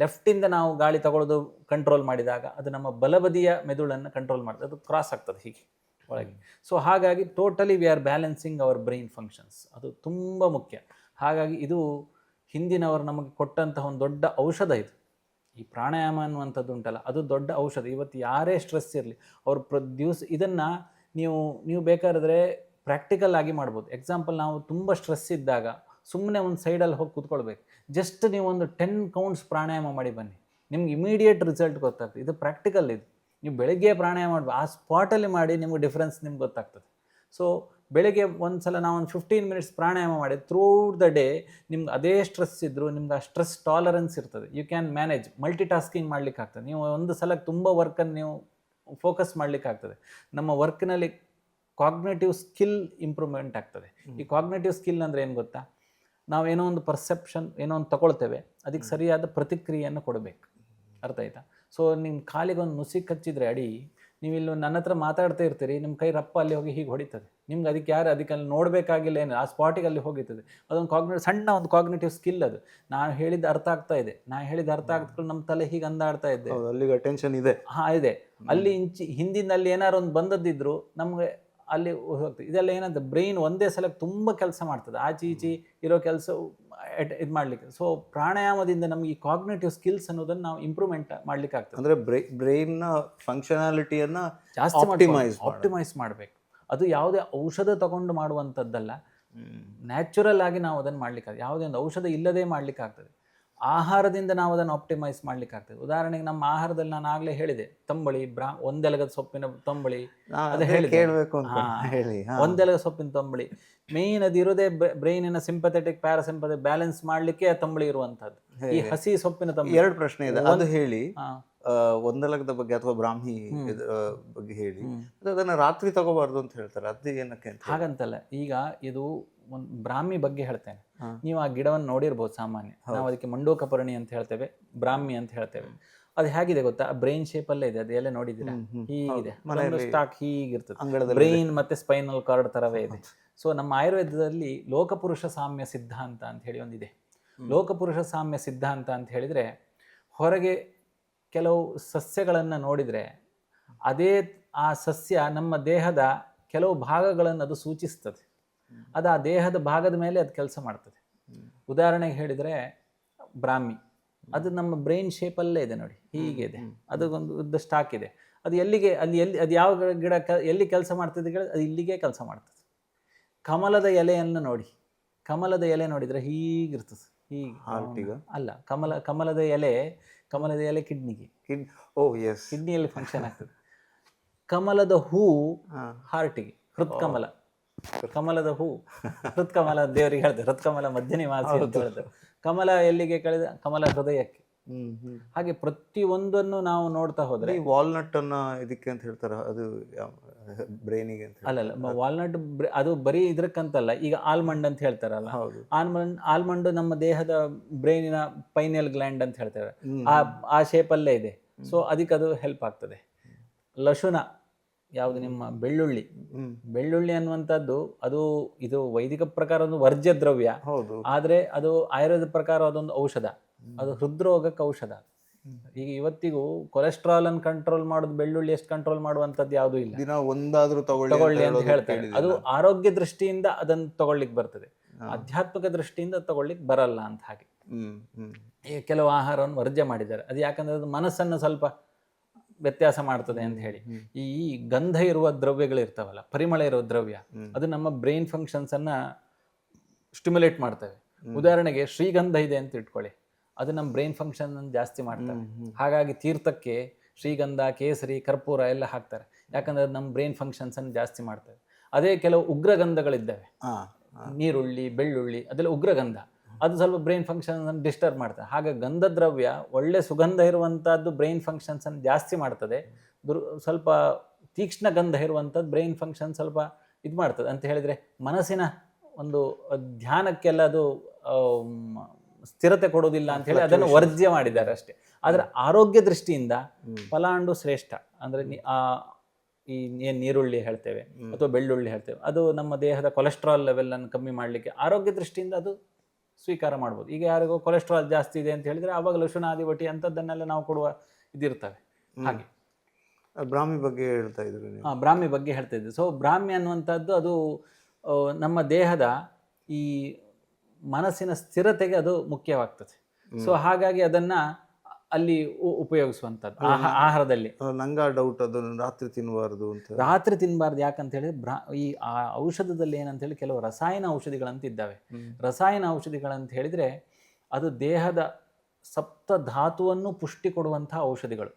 ಲೆಫ್ಟಿಂದ ನಾವು ಗಾಳಿ ತಗೊಳ್ಳೋದು ಕಂಟ್ರೋಲ್ ಮಾಡಿದಾಗ ಅದು ನಮ್ಮ ಬಲಬದಿಯ ಮೆದುಳನ್ನು ಕಂಟ್ರೋಲ್ ಮಾಡ್ತದೆ, ಅದು ಕ್ರಾಸ್ ಆಗ್ತದೆ ಹೀಗೆ ಒಳಗೆ. ಸೊ ಹಾಗಾಗಿ totally we are balancing hour brain functions, ಅದು ತುಂಬ ಮುಖ್ಯ. ಹಾಗಾಗಿ ಇದು ಹಿಂದಿನವರು ನಮಗೆ ಕೊಟ್ಟಂತಹ ಒಂದು ದೊಡ್ಡ ಔಷಧ ಇದು. ಈ ಪ್ರಾಣಾಯಾಮ ಅನ್ನುವಂಥದ್ದು ಉಂಟಲ್ಲ, ಅದು ದೊಡ್ಡ ಔಷಧ. ಇವತ್ತು ಯಾರೇ ಸ್ಟ್ರೆಸ್ ಇರಲಿ ಅವರು ಇದನ್ನು ನೀವು ಬೇಕಾದ್ರೆ ಪ್ರಾಕ್ಟಿಕಲ್ ಆಗಿ ಮಾಡ್ಬೋದು. ಎಕ್ಸಾಂಪಲ್, ನಾವು ತುಂಬ ಸ್ಟ್ರೆಸ್ ಇದ್ದಾಗ ಸುಮ್ಮನೆ ಒಂದು ಸೈಡಲ್ಲಿ ಹೋಗಿ ಕೂತ್ಕೊಳ್ಬೇಕು. ಜಸ್ಟ್ ನೀವು ಒಂದು 10 ಕೌಂಟ್ಸ್ ಪ್ರಾಣಾಯಾಮ ಮಾಡಿ ಬನ್ನಿ, ನಿಮ್ಗೆ ಇಮಿಡಿಯೇಟ್ ರಿಸಲ್ಟ್ ಗೊತ್ತಾಗ್ತದೆ. ಇದು ಪ್ರಾಕ್ಟಿಕಲ್. ಇದು ನೀವು ಬೆಳಗ್ಗೆ ಪ್ರಾಣಾಯಾಮ ಮಾಡಬೇಕು, ಆ ಸ್ಪಾಟಲ್ಲಿ ಮಾಡಿ ನಿಮ್ಗೆ ಡಿಫ್ರೆನ್ಸ್ ನಿಮ್ಗೆ ಗೊತ್ತಾಗ್ತದೆ. ಸೊ ಬೆಳಗ್ಗೆ ಒಂದು ಸಲ ನಾವು ಒಂದು 15 ಮಿನಿಟ್ಸ್ ಪ್ರಾಣಾಯಾಮ ಮಾಡಿ ಥ್ರೂಔಟ್ ದ ಡೇ ನಿಮ್ಗೆ ಅದೇ ಸ್ಟ್ರೆಸ್ ಇದ್ದರೂ ನಿಮ್ಗೆ ಆ ಸ್ಟ್ರೆಸ್ ಟಾಲರೆನ್ಸ್ ಇರ್ತದೆ. You can manage, multitasking ಮಾಡಲಿಕ್ಕೆ ಆಗ್ತದೆ. ನೀವು ಒಂದು ಸಲ ತುಂಬ ವರ್ಕನ್ನು ನೀವು ಫೋಕಸ್ ಮಾಡಲಿಕ್ಕೆ ಆಗ್ತದೆ. ನಮ್ಮ ವರ್ಕ್ನಲ್ಲಿ ಕಾಗ್ನೇಟಿವ್ ಸ್ಕಿಲ್ ಇಂಪ್ರೂವ್ಮೆಂಟ್ ಆಗ್ತದೆ. ಈ ಕಾಗ್ನೇಟಿವ್ ಸ್ಕಿಲ್ ಅಂದರೆ ಏನು ಗೊತ್ತಾ, ನಾವೇನೋ ಒಂದು ಪರ್ಸೆಪ್ಷನ್ ಏನೋ ಒಂದು ತಗೊಳ್ತೇವೆ, ಅದಕ್ಕೆ ಸರಿಯಾದ ಪ್ರತಿಕ್ರಿಯೆಯನ್ನು ಕೊಡಬೇಕು. ಅರ್ಥ ಆಯ್ತಾ? ಸೊ ನಿಮ್ಮ ಕಾಲಿಗೆ ಒಂದು ನುಸಿ ಕಚ್ಚಿದ್ರೆ ಅಡಿ, ನೀವು ಇಲ್ಲಿ ನನ್ನ ಹತ್ರ ಮಾತಾಡ್ತಾ ಇರ್ತೀರಿ, ನಿಮ್ಮ ಕೈ ರಪ್ಪ ಅಲ್ಲಿ ಹೋಗಿ ಹೀಗೆ ಹೊಡಿತದೆ. ನಿಮ್ಗೆ ಅದಕ್ಕೆ ಅಲ್ಲಿ ನೋಡಬೇಕಾಗಿಲ್ಲ, ಏನು ಆ ಸ್ಪಾಟಿಗೆ ಅಲ್ಲಿ ಹೋಗಿರ್ತದೆ. ಅದೊಂದು ಸಣ್ಣ ಒಂದು ಕಾಗ್ನೇಟಿವ್ ಸ್ಕಿಲ್ ಅದು. ನಾನು ಹೇಳಿದ್ದು ಅರ್ಥ ಆಗ್ತಾ ಇದೆ, ನಾನು ಹೇಳಿದ್ದು ಅರ್ಥ ಆಗ್ತಕೊಂಡು ನಮ್ಮ ತಲೆ ಹೀಗೆ ಅಂದಾಡ್ತಾ ಇದ್ದೆ, ಅಲ್ಲಿಗೆ ಅಟೆನ್ಷನ್ ಇದೆ. ಹಾಂ ಇದೆ. ಅಲ್ಲಿ ಹಿಂದಿನಲ್ಲಿ ಏನಾರು ಒಂದು ಬಂದದ್ದಿದ್ರು ನಮಗೆ ಅಲ್ಲಿ ಹೋಗ್ತದೆ. ಇದೆಲ್ಲ ಏನಂತ ಬ್ರೈನ್ ಒಂದೇ ಸಲಕ್ಕೆ ತುಂಬ ಕೆಲಸ ಮಾಡ್ತದೆ, ಆಚೆ ಈಚೆ ಇರೋ ಕೆಲಸ ಇದು ಮಾಡಲಿಕ್ಕೆ. ಸೊ ಪ್ರಾಣಾಯಾಮದಿಂದ ನಮಗೆ ಈ ಕಾಗ್ನೇಟಿವ್ ಸ್ಕಿಲ್ಸ್ ಅನ್ನೋದನ್ನು ನಾವು ಇಂಪ್ರೂವ್ಮೆಂಟ್ ಮಾಡ್ಲಿಕ್ಕೆ ಆಗ್ತದೆ. ಅಂದರೆ ಬ್ರೈನ್ನ ಫಂಕ್ಷನಾಲಿಟಿಯನ್ನು ಜಾಸ್ತಿ ಆಪ್ಟಿಮೈಸ್ ಮಾಡಬೇಕು. ಅದು ಯಾವುದೇ ಔಷಧ ತಗೊಂಡು ಮಾಡುವಂಥದ್ದಲ್ಲ, ನ್ಯಾಚುರಲ್ ಆಗಿ ನಾವು ಅದನ್ನು ಮಾಡ್ಲಿಕ್ಕೆ ಯಾವುದೇ ಒಂದು ಔಷಧ ಇಲ್ಲದೆ ಮಾಡ್ಲಿಕ್ಕೆ ಆಗ್ತದೆ. ಆಹಾರದಿಂದ ನಾವು ಅದನ್ನು ಆಪ್ಟಿಮೈಸ್ ಮಾಡ್ಲಿಕ್ಕೆ ಆಗ್ತದೆ. ಉದಾಹರಣೆಗೆ ನಮ್ಮ ಆಹಾರದಲ್ಲಿ ನಾನು ಆಗಲೇ ಹೇಳಿದೆ, ತಂಬಳಿ, ಒಂದೆಲಗದ ಸೊಪ್ಪಿನ ತಂಬಳಿ, ಅದು ಹೇಳಿದೆ, ಒಂದೆಲಗ ಸೊಪ್ಪಿನ ತಂಬಳಿ ಮೇಯ್ನ್ ಅದು ಇರೋದೇ ಬ್ರೈನಿನ ಸಿಂಪಥೆಟಿಕ್ ಪ್ಯಾರಾಸಿಂಪಥೆಟಿಕ್ ಬ್ಯಾಲೆನ್ಸ್ ಮಾಡ್ಲಿಕ್ಕೆ ಆ ತಂಬಳಿ ಇರುವಂತದ್ದು. ಈ ಹಸಿ ಸೊಪ್ಪಿನ ತಂಬಳಿ. 2 ಪ್ರಶ್ನೆ ಇದೆ, ಅದು ಹೇಳಿ. ಒಂದೆಲಗದ ಬಗ್ಗೆ ಅಥವಾ ಬ್ರಾಹ್ಮಿ ಬಗ್ಗೆ ಹೇಳಿ. ಅದನ್ನ ರಾತ್ರಿ ತಗೋಬಾರ್ದು ಅಂತ ಹೇಳ್ತಾರೆ, ಅದು ಏನಕ್ಕೆ? ಹಾಗಂತಲ್ಲ, ಈಗ ಇದು ಒಂದು ಬ್ರಾಹ್ಮಿ ಬಗ್ಗೆ ಹೇಳ್ತೇನೆ. ನೀವು ಆ ಗಿಡವನ್ನು ನೋಡಿರ್ಬೋದು. ಸಾಮಾನ್ಯ ನಾವು ಅದಕ್ಕೆ ಮಂಡೋಕಪರ್ಣಿ ಅಂತ ಹೇಳ್ತೇವೆ, ಬ್ರಾಹ್ಮಿ ಅಂತ ಹೇಳ್ತೇವೆ. ಅದು ಹೇಗಿದೆ ಗೊತ್ತಾ, ಬ್ರೈನ್ ಶೇಪ್ ಅಲ್ಲೇ ಇದೆ. ಅದು ಎಲ್ಲ ನೋಡಿದ್ದೀರಾ? ಹೀಗಿದೆ, ಸ್ಟಾಕ್ ಹೀಗಿರ್ತದೆ. ಬ್ರೈನ್ ಮತ್ತೆ ಸ್ಪೈನಲ್ ಕಾರ್ಡ್ ತರವೇ ಇದೆ. ಸೊ ನಮ್ಮ ಆಯುರ್ವೇದದಲ್ಲಿ ಲೋಕಪುರುಷ ಸಾಮ್ಯ ಸಿದ್ಧಾಂತ ಅಂತ ಹೇಳಿ ಒಂದಿದೆ. ಲೋಕಪುರುಷ ಸಾಮ್ಯ ಸಿದ್ಧಾಂತ ಅಂತ ಹೇಳಿದ್ರೆ, ಹೊರಗೆ ಕೆಲವು ಸಸ್ಯಗಳನ್ನು ನೋಡಿದರೆ ಅದೇ ಆ ಸಸ್ಯ ನಮ್ಮ ದೇಹದ ಕೆಲವು ಭಾಗಗಳನ್ನು ಅದು ಸೂಚಿಸ್ತದೆ. ಅದು ಆ ದೇಹದ ಭಾಗದ ಮೇಲೆ ಅದು ಕೆಲಸ ಮಾಡ್ತದೆ. ಉದಾಹರಣೆಗೆ ಹೇಳಿದರೆ ಬ್ರಾಹ್ಮಿ, ಅದು ನಮ್ಮ ಬ್ರೈನ್ ಶೇಪಲ್ಲೇ ಇದೆ ನೋಡಿ, ಹೀಗೆ ಇದೆ. ಅದು ಒಂದು ಉದ್ದ ಸ್ಟಾಕ್ ಇದೆ. ಅದು ಅದು ಯಾವ ಗಿಡ ಎಲ್ಲಿ ಕೆಲಸ ಮಾಡ್ತದೆ, ಅದು ಇಲ್ಲಿಗೆ ಕೆಲಸ ಮಾಡ್ತದೆ. ಕಮಲದ ಎಲೆಯನ್ನು ನೋಡಿ, ಕಮಲದ ಎಲೆ ನೋಡಿದರೆ ಹೀಗಿರ್ತದೆ, ಹೀಗೆ ಅಲ್ಲ. ಕಮಲದ ಎಲೆ ಕಿಡ್ನಿಗೆ, ಕಿಡ್ನಿಯಲ್ಲಿ ಫಂಕ್ಷನ್ ಆಗ್ತದೆ. ಕಮಲದ ಹೂ ಹಾರ್ಟಿಗೆ, ಹೃತ್ಕಮಲ. ಕಮಲದ ಹೂ ಹೃತ್ಕಮಲ ದೇವರಿಗೆ ಹೇಳ್ತಾರೆ, ಹೃತ್ಕಮಲ ಮಧ್ಯನಿವಾಸಿ ಅಂತ ಹೇಳಿದ್ರು. ಕಮಲ ಎಲ್ಲಿಗೆ ಕಳೆದ, ಕಮಲ ಹೃದಯಕ್ಕೆ. ಹಾಗೆ ಪ್ರತಿಯೊಂದನ್ನು ನಾವು ನೋಡ್ತಾ ಹೋದ್ರೆ, ವಾಲ್ನಟ್ ಅನ್ನ ಇದಕ್ಕೆ ಅಂತ ಹೇಳ್ತಾರೆ, ಅದು ಬ್ರೈನಿಗೆ ಅಂತ. ಅಲ್ಲಲ್ಲ, ವಾಲ್ನಟ್ ಅದು ಬರೀ ಇದಕ್ಕಂತಲ್ಲ. ಈಗ ಆಲ್ಮಂಡ್ ಅಂತ ಹೇಳ್ತಾರಲ್ಲ, ಆಲ್ಮಂಡ್ ನಮ್ಮ ದೇಹದ ಬ್ರೈನಿನ ಪೈನಿಯಲ್ ಗ್ಲ್ಯಾಂಡ್ ಅಂತ ಹೇಳ್ತಾರೆ, ಆ ಶೇಪಲ್ಲೇ ಇದೆ. ಸೊ ಅದಕ್ಕೆ ಅದು ಹೆಲ್ಪ್ ಆಗ್ತದೆ. ಲಶುನ ಯಾವುದು, ನಿಮ್ಮ ಬೆಳ್ಳುಳ್ಳಿ ಅನ್ನುವಂಥದ್ದು, ಇದು ವೈದಿಕ ಪ್ರಕಾರ ಒಂದು ವರ್ಜ್ಯ ದ್ರವ್ಯ. ಆದರೆ ಅದು ಆಯುರ್ವೇದ ಪ್ರಕಾರ ಅದೊಂದು ಔಷಧ. ಅದು ಹೃದ್ರೋಗಕ್ಕೆ ಔಷಧ. ಈಗ ಇವತ್ತಿಗೂ ಕೊಲೆಸ್ಟ್ರಾಲ್ ಅನ್ನು ಕಂಟ್ರೋಲ್ ಮಾಡೋದು ಬೆಳ್ಳುಳ್ಳಿ ಎಷ್ಟು ಕಂಟ್ರೋಲ್ ಮಾಡುವಂಥದ್ದು ಯಾವುದೂ ಇಲ್ಲ. ದಿನ ಒಂದಾದ್ರೂ ತಗೊಳ್ಳಿ ಅಂತ ಹೇಳ್ತಾರೆ. ಅದು ಆರೋಗ್ಯ ದೃಷ್ಟಿಯಿಂದ ಅದನ್ನು ತಗೊಳ್ಳಿಕ್ಕೆ ಬರ್ತದೆ, ಆಧ್ಯಾತ್ಮಿಕ ದೃಷ್ಟಿಯಿಂದ ತಗೊಳ್ಳಿಕ್ಕೆ ಬರಲ್ಲ ಅಂತ. ಹಾಗೆ ಈಗ ಕೆಲವು ಆಹಾರವನ್ನು ವರ್ಜ್ಯ ಮಾಡಿದ್ದಾರೆ. ಅದು ಯಾಕಂದ್ರೆ ಅದು ಮನಸ್ಸನ್ನು ಸ್ವಲ್ಪ ವ್ಯತ್ಯಾಸ ಮಾಡ್ತದೆ ಅಂತ ಹೇಳಿ. ಈ ಗಂಧ ಇರುವ ದ್ರವ್ಯಗಳಿರ್ತಾವಲ್ಲ, ಪರಿಮಳ ಇರುವ ದ್ರವ್ಯ, ಅದು ನಮ್ಮ ಬ್ರೈನ್ ಫಂಕ್ಷನ್ಸ್ ಅನ್ನ ಸ್ಟಿಮ್ಯುಲೇಟ್ ಮಾಡ್ತವೆ. ಉದಾಹರಣೆಗೆ ಶ್ರೀಗಂಧ ಇದೆ ಅಂತ ಇಟ್ಕೊಳ್ಳಿ, ಅದು ನಮ್ಮ ಬ್ರೈನ್ ಫಂಕ್ಷನ್ ಜಾಸ್ತಿ ಮಾಡ್ತವೆ. ಹಾಗಾಗಿ ತೀರ್ಥಕ್ಕೆ ಶ್ರೀಗಂಧ, ಕೇಸರಿ, ಕರ್ಪೂರ ಎಲ್ಲ ಹಾಕ್ತಾರೆ, ಯಾಕಂದ್ರೆ ಅದು ನಮ್ಮ ಬ್ರೈನ್ ಫಂಕ್ಷನ್ಸ್ ಅನ್ನು ಜಾಸ್ತಿ ಮಾಡ್ತವೆ. ಅದೇ ಕೆಲವು ಉಗ್ರಗಂಧಗಳಿದ್ದಾವೆ, ನೀರುಳ್ಳಿ, ಬೆಳ್ಳುಳ್ಳಿ, ಅದೆಲ್ಲ ಉಗ್ರಗಂಧ. ಅದು ಸ್ವಲ್ಪ ಬ್ರೈನ್ ಫಂಕ್ಷನ್ ಅನ್ನು ಡಿಸ್ಟರ್ಬ್ ಮಾಡ್ತದೆ. ಹಾಗೆ ಗಂಧ ದ್ರವ್ಯ ಒಳ್ಳೆ ಸುಗಂಧ ಇರುವಂತಹದ್ದು ಬ್ರೈನ್ ಫಂಕ್ಷನ್ಸ್ ಅನ್ನು ಜಾಸ್ತಿ ಮಾಡ್ತದೆ, ಸ್ವಲ್ಪ ತೀಕ್ಷ್ಣ ಗಂಧ ಇರುವಂಥದ್ದು ಬ್ರೈನ್ ಫಂಕ್ಷನ್ ಸ್ವಲ್ಪ ಇದು ಮಾಡ್ತದೆ ಅಂತ ಹೇಳಿದರೆ ಮನಸ್ಸಿನ ಒಂದು ಧ್ಯಾನಕ್ಕೆಲ್ಲ ಅದು ಸ್ಥಿರತೆ ಕೊಡೋದಿಲ್ಲ ಅಂತ ಹೇಳಿ ಅದನ್ನು ವರ್ಜ್ಯ ಮಾಡಿದ್ದಾರೆ ಅಷ್ಟೇ. ಆದರೆ ಆರೋಗ್ಯ ದೃಷ್ಟಿಯಿಂದ ಪಲಾಂಡು ಶ್ರೇಷ್ಠ. ಅಂದರೆ ಈ ಏನು ನೀರುಳ್ಳಿ ಹೇಳ್ತೇವೆ ಅಥವಾ ಬೆಳ್ಳುಳ್ಳಿ ಹೇಳ್ತೇವೆ, ಅದು ನಮ್ಮ ದೇಹದ ಕೊಲೆಸ್ಟ್ರಾಲ್ ಲೆವೆಲನ್ನು ಕಮ್ಮಿ ಮಾಡಲಿಕ್ಕೆ ಆರೋಗ್ಯ ದೃಷ್ಟಿಯಿಂದ ಅದು ಸ್ವೀಕಾರ ಮಾಡ್ಬೋದು. ಈಗ ಯಾರಿಗೂ ಕೊಲೆಸ್ಟ್ರಾಲ್ ಜಾಸ್ತಿ ಇದೆ ಅಂತ ಹೇಳಿದರೆ ಆವಾಗ ಲಶುನಾದಿ ವಟಿ ಅಂಥದ್ದನ್ನೆಲ್ಲ ನಾವು ಕೊಡುವ ಇದಿರ್ತವೆ. ಹಾಗೆ ಬ್ರಾಹ್ಮಿ ಬಗ್ಗೆ ಹೇಳ್ತಾ ಇದ್ರು. ಬ್ರಾಹ್ಮಿ ಬಗ್ಗೆ ಹೇಳ್ತಾ ಇದ್ದೆ. ಸೊ ಬ್ರಾಹ್ಮಿ ಅನ್ನುವಂಥದ್ದು ಅದು ನಮ್ಮ ದೇಹದ ಈ ಮನಸ್ಸಿನ ಸ್ಥಿರತೆಗೆ ಅದು ಮುಖ್ಯವಾಗ್ತದೆ. ಸೊ ಹಾಗಾಗಿ ಅದನ್ನು ಅಲ್ಲಿ ಉಪಯೋಗಿಸುವಂಥದ್ದು ಆಹಾರದಲ್ಲಿ. ನಂಗೆ ಡೌಟ್, ಅದನ್ನು ರಾತ್ರಿ ತಿನ್ನಬಾರ್ದು ಅಂತ. ರಾತ್ರಿ ತಿನ್ನಬಾರ್ದು ಯಾಕಂತ ಹೇಳಿದ್ರೆ ಈ ಔಷಧದಲ್ಲಿ ಏನಂತ ಹೇಳಿ ಕೆಲವು ರಸಾಯನ ಔಷಧಿಗಳಂತ ಇದ್ದಾವೆ. ರಸಾಯನ ಔಷಧಿಗಳಂತ ಹೇಳಿದರೆ ಅದು ದೇಹದ ಸಪ್ತ ಧಾತುವನ್ನು ಪುಷ್ಟಿ ಕೊಡುವಂತಹ ಔಷಧಿಗಳು.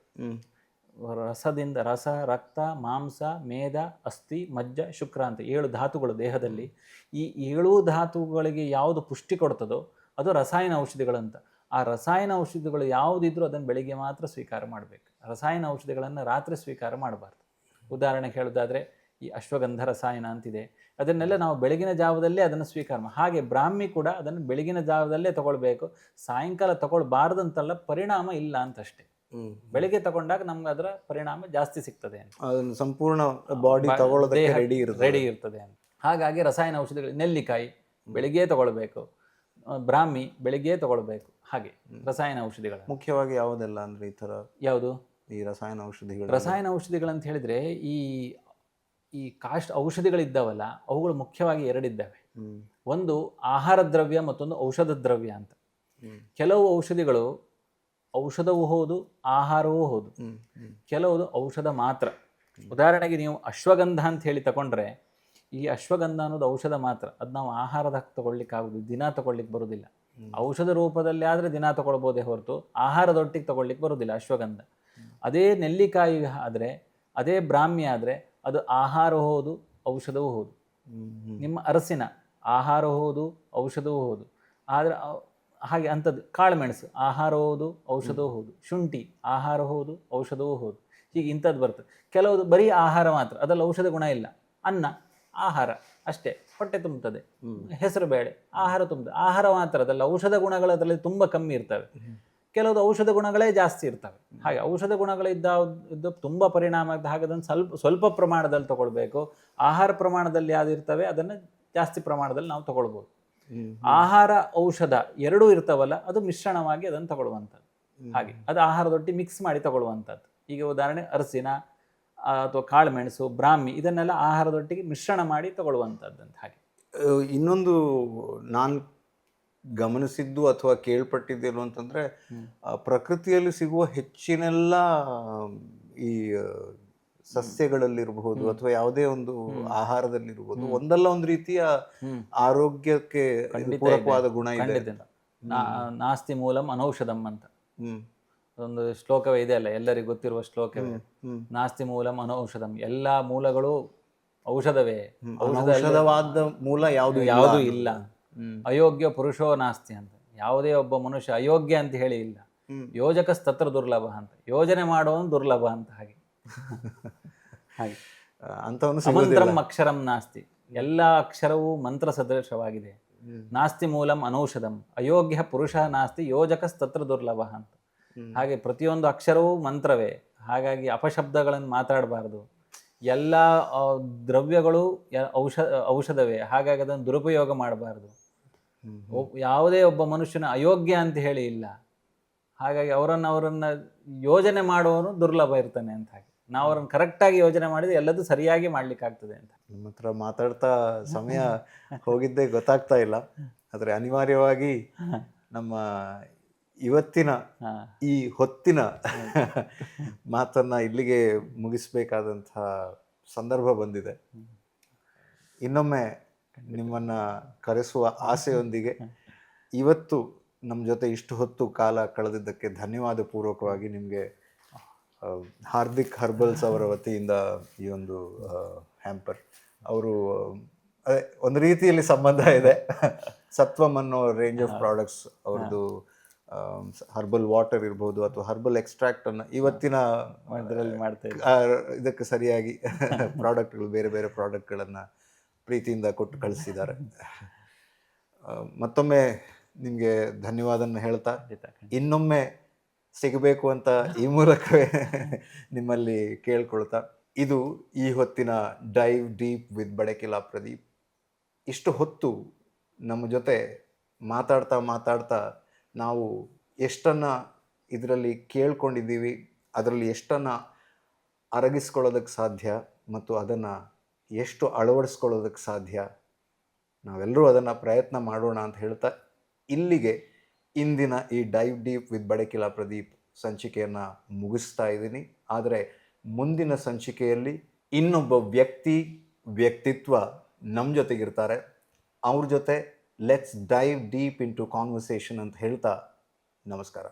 ರಸದಿಂದ ರಸ, ರಕ್ತ, ಮಾಂಸ, ಮೇದ, ಅಸ್ಥಿ, ಮಜ್ಜ, ಶುಕ್ರ ಅಂತ 7 ಧಾತುಗಳು ದೇಹದಲ್ಲಿ. ಈ 7 ಧಾತುಗಳಿಗೆ ಯಾವುದು ಪುಷ್ಟಿ ಕೊಡ್ತದೋ ಅದು ರಸಾಯನ ಔಷಧಿಗಳಂತ. ಆ ರಸಾಯನ ಔಷಧಿಗಳು ಯಾವುದಿದ್ರೂ ಅದನ್ನು ಬೆಳಿಗ್ಗೆ ಮಾತ್ರ ಸ್ವೀಕಾರ ಮಾಡಬೇಕು. ರಸಾಯನ ಔಷಧಿಗಳನ್ನು ರಾತ್ರಿ ಸ್ವೀಕಾರ ಮಾಡಬಾರ್ದು. ಉದಾಹರಣೆಗೆ ಹೇಳೋದಾದರೆ ಈ ಅಶ್ವಗಂಧ ರಸಾಯನ ಅಂತಿದೆ, ಅದನ್ನೆಲ್ಲ ನಾವು ಬೆಳಗಿನ ಜಾವದಲ್ಲೇ ಅದನ್ನು ಸ್ವೀಕಾರ ಹಾಗೆ ಬ್ರಾಹ್ಮಿ ಕೂಡ ಅದನ್ನು ಬೆಳಗಿನ ಜಾವದಲ್ಲೇ ತಗೊಳ್ಬೇಕು. ಸಾಯಂಕಾಲ ತಗೊಳ್ಬಾರ್ದಂತಲ್ಲ, ಪರಿಣಾಮ ಇಲ್ಲ ಅಂತಷ್ಟೇ. ಬೆಳಿಗ್ಗೆ ತಗೊಂಡಾಗ ನಮ್ಗೆ ಅದರ ಪರಿಣಾಮ ಜಾಸ್ತಿ ಸಿಗ್ತದೆ ಅಂತ, ಅದನ್ನು ಸಂಪೂರ್ಣ ಬಾಡಿ ತಗೊಳ್ಳೋದಕ್ಕೆ ರೆಡಿ ಇರ್ತದೆ ಅಂತ. ಹಾಗಾಗಿ ರಸಾಯನ ಔಷಧಿಗಳು ನೆಲ್ಲಿಕಾಯಿ ಬೆಳಿಗ್ಗೆ ತಗೊಳ್ಬೇಕು, ಬ್ರಾಹ್ಮಿ ಬೆಳಿಗ್ಗೆ ತಗೊಳ್ಬೇಕು. ಹಾಗೆ ರಸಾಯನ ಔಷಧಿಗಳು ಮುಖ್ಯವಾಗಿ ಯಾವುದೆಲ್ಲ ಅಂದರೆ ಈ ಥರ ಯಾವುದು ಈ ರಸಾಯನ ಔಷಧಿಗಳು? ರಸಾಯನ ಔಷಧಿಗಳಂತ ಹೇಳಿದರೆ ಈ ಕಾಸ್ಟ್ ಔಷಧಿಗಳಿದ್ದಾವಲ್ಲ ಅವುಗಳು ಮುಖ್ಯವಾಗಿ 2 ಇದ್ದಾವೆ. ಒಂದು ಆಹಾರ ದ್ರವ್ಯ, ಮತ್ತೊಂದು ಔಷಧ ದ್ರವ್ಯ ಅಂತ. ಕೆಲವು ಔಷಧಿಗಳು ಔಷಧವೂ ಹೌದು, ಆಹಾರವೂ ಹೌದು. ಕೆಲವುದು ಔಷಧ ಮಾತ್ರ. ಉದಾಹರಣೆಗೆ ನೀವು ಅಶ್ವಗಂಧ ಅಂತ ಹೇಳಿ ತಗೊಂಡ್ರೆ, ಈ ಅಶ್ವಗಂಧ ಅನ್ನೋದು ಔಷಧ ಮಾತ್ರ. ಅದು ನಾವು ಆಹಾರದ ತಗೊಳ್ಲಿಕ್ಕೆ ಆಗೋದು, ದಿನ ತಗೊಳ್ಲಿಕ್ಕೆ ಬರೋದಿಲ್ಲ. ಔಷಧ ರೂಪದಲ್ಲಿ ಆದರೆ ದಿನ ತಗೊಳ್ಬೋದೇ ಹೊರತು ಆಹಾರದೊಟ್ಟಿಗೆ ತಗೊಳ್ಲಿಕ್ಕೆ ಬರೋದಿಲ್ಲ ಅಶ್ವಗಂಧ. ಅದೇ ನೆಲ್ಲಿಕಾಯಿ ಆದರೆ, ಅದೇ ಬ್ರಾಹ್ಮಿ ಆದರೆ ಅದು ಆಹಾರವೂ ಹೌದು, ಔಷಧವೂ ಹೌದು. ನಿಮ್ಮ ಅರಸಿನ ಆಹಾರವೂ ಹೌದು, ಔಷಧವೂ ಹೌದು. ಆದರೆ ಹಾಗೆ ಅಂಥದ್ದು ಕಾಳುಮೆಣಸು ಆಹಾರವೂ ಹೌದು, ಔಷಧವೂ ಹೌದು. ಶುಂಠಿ ಆಹಾರ ಹೌದು, ಔಷಧವೂ ಹೌದು. ಹೀಗೆ ಇಂಥದ್ದು ಬರ್ತದೆ. ಕೆಲವುದು ಬರೀ ಆಹಾರ ಮಾತ್ರ, ಅದರಲ್ಲಿ ಔಷಧ ಗುಣ ಇಲ್ಲ. ಅನ್ನ ಆಹಾರ ಅಷ್ಟೇ, ಹೊಟ್ಟೆ ತುಂಬುತ್ತದೆ. ಹೆಸರು ಬೇಳೆ ಆಹಾರ ತುಂಬುತ್ತದೆ, ಆಹಾರ ಮಾತ್ರ. ಅದರಲ್ಲಿ ಔಷಧ ಗುಣಗಳು ಅದರಲ್ಲಿ ತುಂಬ ಕಮ್ಮಿ ಇರ್ತವೆ. ಕೆಲವುದು ಔಷಧ ಗುಣಗಳೇ ಜಾಸ್ತಿ ಇರ್ತವೆ. ಹಾಗೆ ಔಷಧ ಗುಣಗಳಿದ್ದು ತುಂಬ ಪರಿಣಾಮ ಆಗ್ತದೆ. ಹಾಗೆ ಅದನ್ನು ಸ್ವಲ್ಪ ಪ್ರಮಾಣದಲ್ಲಿ ತಗೊಳ್ಬೇಕು. ಆಹಾರ ಪ್ರಮಾಣದಲ್ಲಿ ಯಾವ್ದು ಇರ್ತವೆ ಅದನ್ನು ಜಾಸ್ತಿ ಪ್ರಮಾಣದಲ್ಲಿ ನಾವು ತಗೊಳ್ಬೋದು. ಆಹಾರ ಔಷಧ 2 ಇರ್ತಾವಲ್ಲ, ಅದು ಮಿಶ್ರಣವಾಗಿ ಅದನ್ನು ತಗೊಳ್ಳುವಂಥದ್ದು. ಹಾಗೆ ಅದು ಆಹಾರದೊಟ್ಟಿಗೆ ಮಿಕ್ಸ್ ಮಾಡಿ ತಗೊಳ್ಳುವಂಥದ್ದು. ಈಗ ಉದಾಹರಣೆ ಅರಸಿನ ಅಥವಾ ಕಾಳುಮೆಣಸು, ಬ್ರಾಹ್ಮಿ ಇದನ್ನೆಲ್ಲ ಆಹಾರದೊಟ್ಟಿಗೆ ಮಿಶ್ರಣ ಮಾಡಿ ತಗೊಳ್ಳುವಂಥದ್ದಂತ. ಹಾಗೆ ಇನ್ನೊಂದು ನಾನು ಗಮನಿಸಿದ್ದು ಅಥವಾ ಕೇಳ್ಪಟ್ಟಿದ್ದೇನು ಅಂತಂದರೆ, ಪ್ರಕೃತಿಯಲ್ಲಿ ಸಿಗುವ ಹೆಚ್ಚಿನೆಲ್ಲ ಈ ಸಸ್ಯಗಳಲ್ಲಿರಬಹುದು ಅಥವಾ ಯಾವುದೇ ಒಂದು ಆಹಾರದಲ್ಲಿರ್ಬೋದು, ಒಂದಲ್ಲ ಒಂದು ರೀತಿಯ ಆರೋಗ್ಯಕ್ಕೆ ಪೂರಕವಾದ ಗುಣ ಇದೆ. ನಾಸ್ತಿ ಮೂಲಂ ಅನೌಷಧಂ ಅಂತ ಒಂದು ಶ್ಲೋಕವೇ ಇದೆ ಅಲ್ಲ, ಎಲ್ಲರಿಗೂ ಗೊತ್ತಿರುವ ಶ್ಲೋಕವೇ. ನಾಸ್ತಿ ಮೂಲಂ ಅನೌಷಧಂ, ಎಲ್ಲ ಮೂಲಗಳು ಔಷಧವೇ, ಔಷಧವಾದ ಮೂಲ ಯಾವುದೂ ಇಲ್ಲ. ಅಯೋಗ್ಯ ಪುರುಷೋ ನಾಸ್ತಿ ಅಂತ, ಯಾವುದೇ ಒಬ್ಬ ಮನುಷ್ಯ ಅಯೋಗ್ಯ ಅಂತ ಹೇಳಿ ಇಲ್ಲ. ಯೋಜಕಸ್ತತ್ರ ದುರ್ಲಭ ಅಂತ, ಯೋಜನೆ ಮಾಡೋನು ದುರ್ಲಭ ಅಂತ. ಹಾಗೆ ಹಾಗೆ ಅಮಂತ್ರಂ ಅಕ್ಷರಂ ನಾಸ್ತಿ, ಎಲ್ಲ ಅಕ್ಷರವೂ ಮಂತ್ರ ಸದೃಶವಾಗಿದೆ. ನಾಸ್ತಿ ಮೂಲಂ ಅನೌಷಧಂ, ಅಯೋಗ್ಯ ಪುರುಷ ನಾಸ್ತಿ, ಯೋಜಕಸ್ತತ್ರ ದುರ್ಲಭ ಅಂತ. ಹಾಗೆ ಪ್ರತಿಯೊಂದು ಅಕ್ಷರವೂ ಮಂತ್ರವೇ. ಹಾಗಾಗಿ ಅಪಶಬ್ದಗಳನ್ನು ಮಾತಾಡಬಾರ್ದು. ಎಲ್ಲ ದ್ರವ್ಯಗಳು ಔಷಧವೇ. ಹಾಗಾಗಿ ಅದನ್ನು ದುರುಪಯೋಗ ಮಾಡಬಾರ್ದು. ಯಾವುದೇ ಒಬ್ಬ ಮನುಷ್ಯನ ಅಯೋಗ್ಯ ಅಂತ ಹೇಳಿ ಇಲ್ಲ. ಹಾಗಾಗಿ ಅವರನ್ನು ಯೋಜನೆ ಮಾಡುವವನು ದುರ್ಲಭ ಇರ್ತಾನೆ ಅಂತ. ಹಾಗೆ ನಾವು ಅವ್ರನ್ನ ಕರೆಕ್ಟಾಗಿ ಯೋಜನೆ ಮಾಡಿದ್ರೆ ಎಲ್ಲದೂ ಸರಿಯಾಗಿ ಮಾಡ್ಲಿಕ್ಕಾಗ್ತದೆ ಅಂತ. ನಿಮ್ಮ ಹತ್ರ ಮಾತಾಡ್ತಾ ಸಮಯ ಹೋಗಿದ್ದೇ ಗೊತ್ತಾಗ್ತಾ ಇಲ್ಲ. ಆದರೆ ಅನಿವಾರ್ಯವಾಗಿ ನಮ್ಮ ಇವತ್ತಿನ ಈ ಹೊತ್ತಿನ ಮಾತನ್ನ ಇಲ್ಲಿಗೆ ಮುಗಿಸ್ಬೇಕಾದಂತಹ ಸಂದರ್ಭ ಬಂದಿದೆ. ಇನ್ನೊಮ್ಮೆ ನಿಮ್ಮನ್ನು ಕರೆಸುವ ಆಸೆಯೊಂದಿಗೆ ಇವತ್ತು ನಮ್ಮ ಜೊತೆ ಇಷ್ಟು ಹೊತ್ತು ಕಾಲ ಕಳೆದಿದ್ದಕ್ಕೆ ಧನ್ಯವಾದ ಪೂರ್ವಕವಾಗಿ ನಿಮಗೆ ಹಾರ್ದಿಕ್ ಹರ್ಬಲ್ಸ್ ಅವರ ವತಿಯಿಂದ ಈ ಒಂದು ಹ್ಯಾಂಪರ್, ಅವರು ಅದೇ ಒಂದು ರೀತಿಯಲ್ಲಿ ಸಂಬಂಧ ಇದೆ. ಸತ್ವಮ್ ಅನ್ನೋ ರೇಂಜ್ ಆಫ್ ಪ್ರಾಡಕ್ಟ್ಸ್ ಅವ್ರದ್ದು ಹರ್ಬಲ್ ವಾಟರ್ ಇರ್ಬೋದು ಅಥವಾ ಹರ್ಬಲ್ ಎಕ್ಸ್ಟ್ರಾಕ್ಟನ್ನು ಇವತ್ತಿನ ಇದರಲ್ಲಿ ಮಾಡ್ತಾ ಇದ್ದೀವಿ. ಇದಕ್ಕೆ ಸರಿಯಾಗಿ ಪ್ರಾಡಕ್ಟ್ಗಳು, ಬೇರೆ ಬೇರೆ ಪ್ರಾಡಕ್ಟ್ಗಳನ್ನು ಪ್ರೀತಿಯಿಂದ ಕೊಟ್ಟು ಕಳಿಸಿದ್ದಾರೆ. ಮತ್ತೊಮ್ಮೆ ನಿಮಗೆ ಧನ್ಯವಾದನ ಹೇಳ್ತಾ, ಇನ್ನೊಮ್ಮೆ ಸಿಗಬೇಕು ಅಂತ ಈ ಮೂಲಕವೇ ನಿಮ್ಮಲ್ಲಿ ಕೇಳ್ಕೊಳ್ತಾ, ಇದು ಈ ಹೊತ್ತಿನ dive deep with Badakila Pradeep. ಇಷ್ಟು ಹೊತ್ತು ನಮ್ಮ ಜೊತೆ ಮಾತಾಡ್ತಾ ನಾವು ಎಷ್ಟನ್ನು ಇದರಲ್ಲಿ ಕೇಳ್ಕೊಂಡಿದ್ದೀವಿ, ಅದರಲ್ಲಿ ಎಷ್ಟನ್ನು ಅರಗಿಸ್ಕೊಳ್ಳೋದಕ್ಕೆ ಸಾಧ್ಯ ಮತ್ತು ಅದನ್ನು ಎಷ್ಟು ಅಳವಡಿಸ್ಕೊಳ್ಳೋದಕ್ಕೆ ಸಾಧ್ಯ, ನಾವೆಲ್ಲರೂ ಅದನ್ನು ಪ್ರಯತ್ನ ಮಾಡೋಣ ಅಂತ ಹೇಳ್ತಾ, ಇಲ್ಲಿಗೆ ಇಂದಿನ ಈ dive deep with Badakila Pradeep ಸಂಚಿಕೆಯನ್ನು ಮುಗಿಸ್ತಾ ಇದ್ದೀನಿ. ಆದರೆ ಮುಂದಿನ ಸಂಚಿಕೆಯಲ್ಲಿ ಇನ್ನೊಬ್ಬ ವ್ಯಕ್ತಿತ್ವ ನಮ್ಮ ಜೊತೆಗಿರ್ತಾರೆ. ಅವ್ರ ಜೊತೆ let's dive deep into conversation ಅಂತ ಹೇಳ್ತಾ ನಮಸ್ಕಾರ.